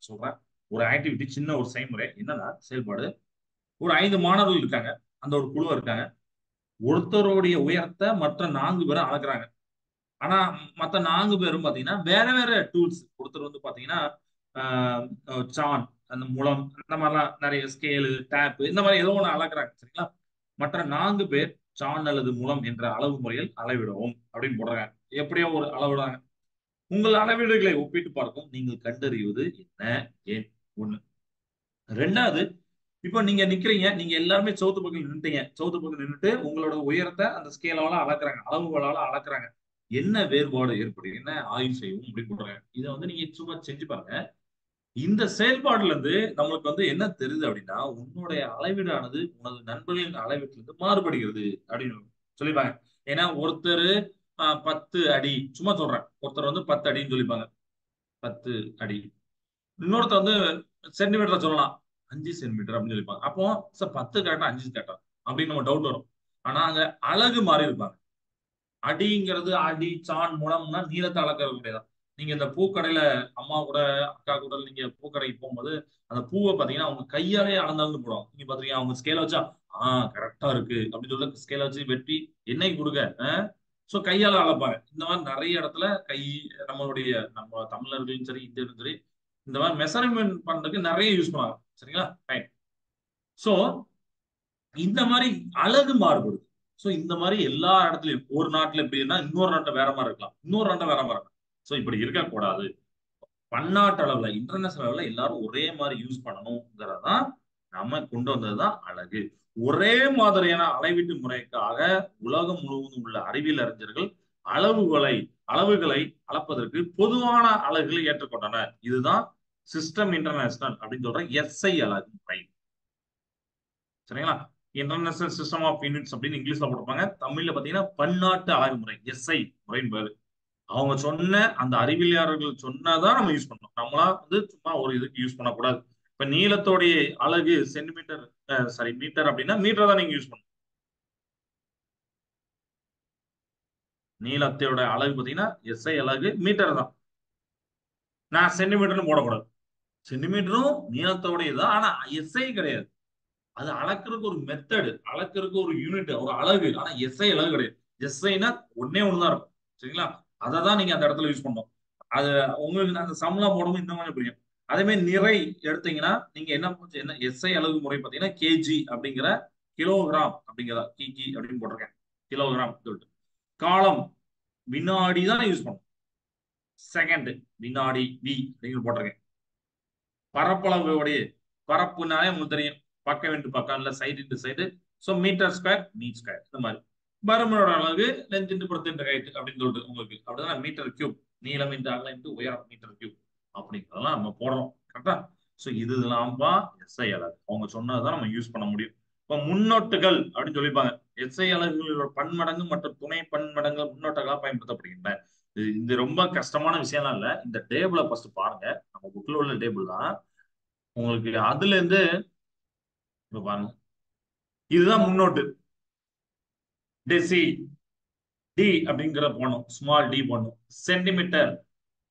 Speaker 1: சொல்றேன். ஒரு activity, சின்ன ஒரு செய்முறை. என்னன்னா செயல்பாடு. ஒரு 5 மாணவர்கள் இருக்காங்க. அந்த ஒரு குழு இருக்காங்க. ஒருத்தருடைய உயரத்தை மற்ற 4 பேரும் அளக்குறாங்க. ஆனா மத்த 4 பேரும் பாத்தீங்கன்னா வேற வேற டூல்ஸ். ஒருத்தர் வந்து பாத்தீங்கன்னா சான், அந்த முலம், இந்த மாதிரிலாம் நிறைய ஸ்கேலு, டேப், இந்த மாதிரி ஏதோ ஒண்ணு அளக்குறாங்க. சரிங்களா? மற்ற 4 பேர் சான் அல்லது முலம் என்ற அளவு முறையில் அளவிடவும் அப்படின்னு போடுறாங்க. எப்படியோ ஒரு அளவிடுறாங்க. உங்கள் அளவீடுகளை ஒப்பிட்டு பார்க்கும் நீங்கள் கண்டறிவது என்ன? ஏன்? ஒண்ணு. ரெண்டாவது, இப்போ நீங்க நிக்கிறீங்க, நீங்க எல்லாருமே சவுத்து பக்கம் நின்னுட்டீங்க. சவுத்து பக்கம் நின்னுட்டு உங்களோட உயரத்தை அந்த ஸ்கேலால அளக்குறாங்க, அளவுகளால அளக்குறாங்க. என்ன வேறுபாடு ஏற்படுது, என்ன ஆய்வு செய்யும் அப்படின்னு போடுறாங்க. இதை வந்து நீங்க சும்மா செஞ்சு பாருங்க. இந்த செயல்பாடுல இருந்து நம்மளுக்கு வந்து என்ன தெரியுது அப்படின்னா, உன்னுடைய அளவீடானது உனது நண்பர்களின் அளவீட்டிலிருந்து மாறுபடுகிறது அப்படின்னு சொல்லிப்பாங்க. ஏன்னா ஒருத்தர் 10 அடி, சும்மா சொல்றேன், ஒருத்தர் வந்து 10 அடின்னு சொல்லிப்பாங்க. 10 அடி. இன்னொருத்தர் வந்து சென்டிமீட்டர் சொல்லலாம். 5 சென்டிமீட்டர் அப்படின்னு சொல்லிப்பாங்க. அப்போ சார் 10 கரெக்டா 5 கரெக்டா? அப்படின்னு நம்ம டவுட் வரும். ஆனா அங்க அழகு மாறி இருப்பாங்க. அடிங்கிறது அடி சான் முழம்னா நீளத்தை அளக்கிறது கிடையாது. நீங்க இந்த பூக்கடையில அம்மா கூட அக்கா கூட நீங்க பூக்கடைக்கு போகும்போது அந்த பூவை பாத்தீங்கன்னா அவங்க கையாலே அளந்தாலும் போடுவாங்க. நீங்க பாத்தீங்கன்னா அவங்க ஸ்கேல வச்சா கரெக்டா இருக்கு அப்படின்னு சொல்லி ஸ்கேல வச்சு வெட்டி எண்ணெய் கொடுங்க. சோ கையால அளப்பாங்க. இந்த மாதிரி நிறைய இடத்துல நம்மளுடைய நம்ம தமிழர்களும் சரி இந்தியர்களும் சரி இந்த மாதிரி மெஷர்மெண்ட் பண்றதுக்கு நிறைய யூஸ் பண்ணுவாங்க. சரிங்களா? ரைட். சோ இந்த மாதிரி அழகு மாறுபடுது. சோ இந்த மாதிரி எல்லா இடத்துலயும் ஒரு நாட்டுல எப்படின்னா இன்னொரு நாட்டுல வேற மாதிரி இருக்கலாம், இன்னொரு நாட்டுல வேற மாதிரி இருக்கலாம். சோ இப்படி இருக்கக்கூடாது. பன்னாட்டு அளவுல இன்டர்நேஷனல் அளவுல எல்லாரும் ஒரே மாதிரி யூஸ் பண்ணணுங்கிறதான் நம்ம கொண்டு வந்ததுதான் அழகு. ஒரே மாதிரியான அளவீட்டு முறைக்காக உலகம் முழுவதும் உள்ள அறிவியல் அறிஞர்கள் அளவுகளை அளவுகளை அளப்பதற்கு பொதுவான அலகுகளை ஏற்றுக்கொண்டனர். இதுதான் சிஸ்டம் இன்டர்நேஷனல் அப்படின்னு சொல்ற எஸ்ஐ அலகு முறை. சரிங்களா? இன்டர்நேஷனல் சிஸ்டம் ஆஃப் யூனிட்ஸ் அப்படின்னு இங்கிலீஷ்ல போட்டிருப்பாங்க. தமிழ்ல பாத்தீங்கன்னா பன்னாட்டு அலகு முறை எஸ்ஐ முறைன்னு பேரு. அவங்க சொன்ன அந்த அறிவியலாளர்கள் சொன்னதான் நம்ம யூஸ் பண்ணணும். நம்மளா வந்து சும்மா ஒரு இதுக்கு யூஸ் பண்ணக்கூடாது. இப்ப நீளத்தோடைய அலகு சென்டிமீட்டர், சாரி மீட்டர் அப்படின்னா மீட்டர் தான் நீங்க யூஸ் பண்ணணும். நீளத்தோட அலகு பாத்தீங்கன்னா எஸ்ஐ அலகு மீட்டர் தான். நான் சென்டிமீட்டர்னு போடக்கூடாது. சென்டிமீட்டரும் நீளத்தோடைய தான், ஆனா எஸ்ஐ கிடையாது. அது அளக்கிறதுக்கு ஒரு மெத்தடு, அளக்கிறதுக்கு ஒரு யூனிட், ஒரு அலகு. ஆனா எஸ்ஐ அலகு கிடையாது. எஸ்ஐனா ஒன்னே ஒண்ணுதான் இருக்கும். சரிங்களா? அதை தான் நீங்க அந்த இடத்துல யூஸ் பண்ணணும். அது உங்களுக்கு அந்த சம்லா போடும்போது இன்னும் கொஞ்சம் புரியும். அதே மாதிரி நிறை எடுத்தீங்கன்னா நீங்க என்ன எஸ்ஐ அலகு முறை பார்த்தீங்கன்னா கேஜி அப்படிங்கிற கிலோகிராம் அப்படிங்கிறதா கிகி அப்படின்னு போட்டிருக்கேன். கிலோகிராம் சொல்லிட்டு காலம் வினாடி தான் யூஸ் பண்ணணும். செகண்ட் வினாடி வி அப்படின்னு போட்டிருக்கேன். பரப்பளவுடைய பரப்புனாலே உங்களுக்கு தெரியும். பக்கம் இன்டு பக்கம் இல்ல side into side. So metre square metre square இந்த மாதிரி. பருமனோட அளவு length into breadth into height அப்படின்னு சொல்லிட்டு உங்களுக்கு அப்படிதான் மீட்டர் கியூப். நீளம் இன்டு அகலம் இன்டு உயரம் மீட்டர் கியூப் அப்படிங்கிறதெல்லாம் நம்ம போடுறோம். கரெக்டா? ஸோ இதெல்லாம் தான் எஸ்ஐ அலகு. அவங்க சொன்னதான் நம்ம யூஸ் பண்ண முடியும். இப்போ முன்னோட்டுகள் அப்படின்னு சொல்லிப்பாங்க. எஸ்ஐ அலகுகளோட பன்மடங்கு மற்றும் துணை பன்மடங்கு முன்னோட்டங்களா பயன்படுத்தப்படுகின்றன. இது ரொம்ப கஷ்டமான விஷயம்லாம் இல்ல. இந்த டேபிளை ஃபர்ஸ்ட் பாருங்க. நம்ம புக்ல உள்ள டேபிள் தான். உங்களுக்கு அதுல இருந்து இப்ப பாருங்க. இதுதான் முன்னோட்டு. டெசி டி அப்படிங்கிற போடணும். ஸ்மால் டி போடணும். சென்டிமீட்டர்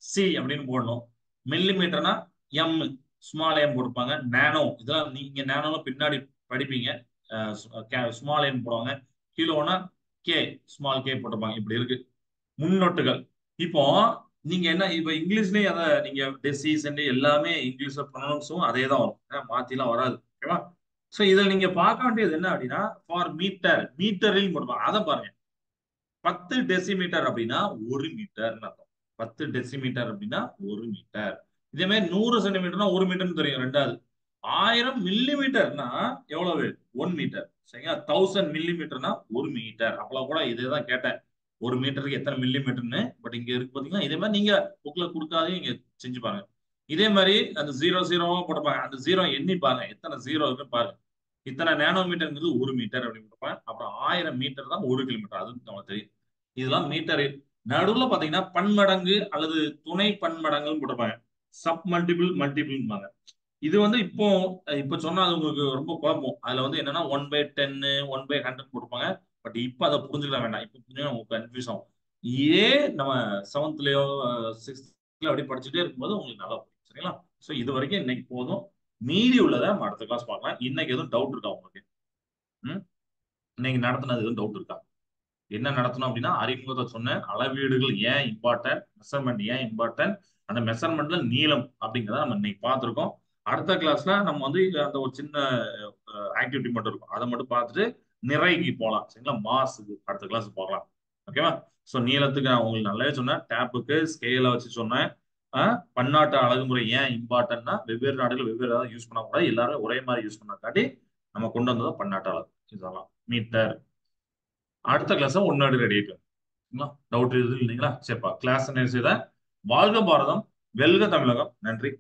Speaker 1: சி அப்படின்னு போடணும். மில்லிமீட்டர்னா எம் ஸ்மால் எம் போட்டுப்பாங்க. நானோ இதெல்லாம் நீங்க நானோல பின்னாடி படிப்பீங்க. ஸ்மால் எம் போடுவாங்க. கிலோனா கே ஸ்மால் கே போட்டுப்பாங்க. இப்படி இருக்கு முன்னோட்டுகள். இப்போ நீங்க என்ன இப்ப இங்கிலீஷ்லயும் அதை நீங்க டெசி சென்டி எல்லாமே இங்கிலீஷ்ல ப்ரொனவுன்ஸும் அதே தான் வரும். மாத்திலாம் வராது. ஓகேவா? சோ இதுல நீங்க பார்க்க வேண்டியது என்ன அப்படின்னா ஃபார் மீட்டர் மீட்டரில் போடுவாங்க. அதை பாருங்க. 10 டெசிமீட்டர் அப்படின்னா 1 மீட்டர் அர்த்தம். 10 டெசிமீட்டர் அப்படின்னா 1 மீட்டர். இதே மாதிரி 100 சென்டிமீட்டர்னா 1 மீட்டர்னு தெரியும். ரெண்டாவது 1000 மில்லிமீட்டர்னா எவ்வளவு? 1 மீட்டர். சரிங்களா? 1000 மில்லிமீட்டர்னா 1 மீட்டர். அப்பெல்லாம் கூட இதே தான் கேட்டேன். 1 மீட்டருக்கு எத்தனை மில்லிமீட்டர்னு. பட் இங்க இருக்கு பாத்தீங்கன்னா இதே மாதிரி நீங்க புக்ல கொடுக்காதே இங்க செஞ்சு பாருங்க. இதே மாதிரி அந்த 0 0 போட்டுப்பாங்க. அந்த 0 எண்ணி பாருங்க எத்தனை 0 இருக்குன்னு பாருங்க. இத்தனை நேனோமீட்டர்ங்கிறது 1 மீட்டர் அப்படின்னு கொடுப்பேன். அப்புறம் 1000 மீட்டர் தான் 1 கிலோமீட்டர். அது நமக்கு தெரியும். இதெல்லாம் மீட்டரு. நடுவுல பாத்தீங்கன்னா பன்மடங்கு அல்லது துணை பன்மடங்குன்னு போட்டிருப்பாங்க. சப் மல்டிபிள் மல்டிபிள்பாங்க. இது வந்து இப்போ இப்ப சொன்னா அது உங்களுக்கு ரொம்ப குழப்பம். அதுல வந்து என்னன்னா 1/10 1/100 போட்டிருப்பாங்க. பட் இப்ப அதை புரிஞ்சுக்க வேண்டாம். இப்ப புரிஞ்சு உங்களுக்கு கன்ஃபியூஸ் ஆகும். இதே நம்ம செவன்த்லயோ சிக்ஸ்த்லயோ அப்படி படிச்சுட்டே இருக்கும்போது உங்களுக்கு நல்லா புரியும். சரிங்களா? சோ இது வரைக்கும் இன்னைக்கு போதும். மீதி உள்ளதை நம்ம அடுத்த கிளாஸ் பார்க்கலாம். இன்னைக்கு எதுவும் டவுட் இருக்கா உங்களுக்கு? ம்? இன்னைக்கு நடத்தினது எதுவும் டவுட் இருக்கா? என்ன நடத்தணும் அப்படின்னா அறிமுகத்தை சொன்ன அளவீடுகள் ஏன் இம்பார்ட்டன்ட், மெஷர்மெண்ட் ஏன் இம்பார்ட்டன்ட், அந்த மெஷர்மெண்ட்ல நீளம் அப்படிங்கிறத நம்ம இன்னைக்கு பார்த்துருக்கோம். அடுத்த கிளாஸ்ல நம்ம வந்து அந்த ஒரு சின்ன ஆக்டிவிட்டி மட்டும் இருக்கும். அதை மட்டும் பார்த்துட்டு நிறைக்கு போகலாம். சரிங்களா? மாஸுக்கு அடுத்த கிளாஸ் போகலாம். ஓகேவா? ஸோ நீளத்துக்கு நான் உங்களுக்கு நல்லாவே சொன்னேன். டேப்புக்கு ஸ்கேலை வச்சு சொன்னேன். பன்னாட்டு அழகுமுறை ஏன் இம்பார்ட்டன்ட்னா வெவ்வேறு நாடுகள் வெவ்வேறு யூஸ் பண்ணக்கூடாது. எல்லாரும் ஒரே மாதிரி யூஸ் பண்ணாக்காட்டி நம்ம கொண்டு வந்ததும் பன்னாட்டு அழகு. இதெல்லாம் மீட்டர். அடுத்த கிளாஸ் ஒன்னு ரெடி டவுட் எதுவும் இல்லைங்களா? சரிப்பா கிளாஸ் என்ன செய்த வாழ்க பாரதம் வெல்க தமிழகம். நன்றி.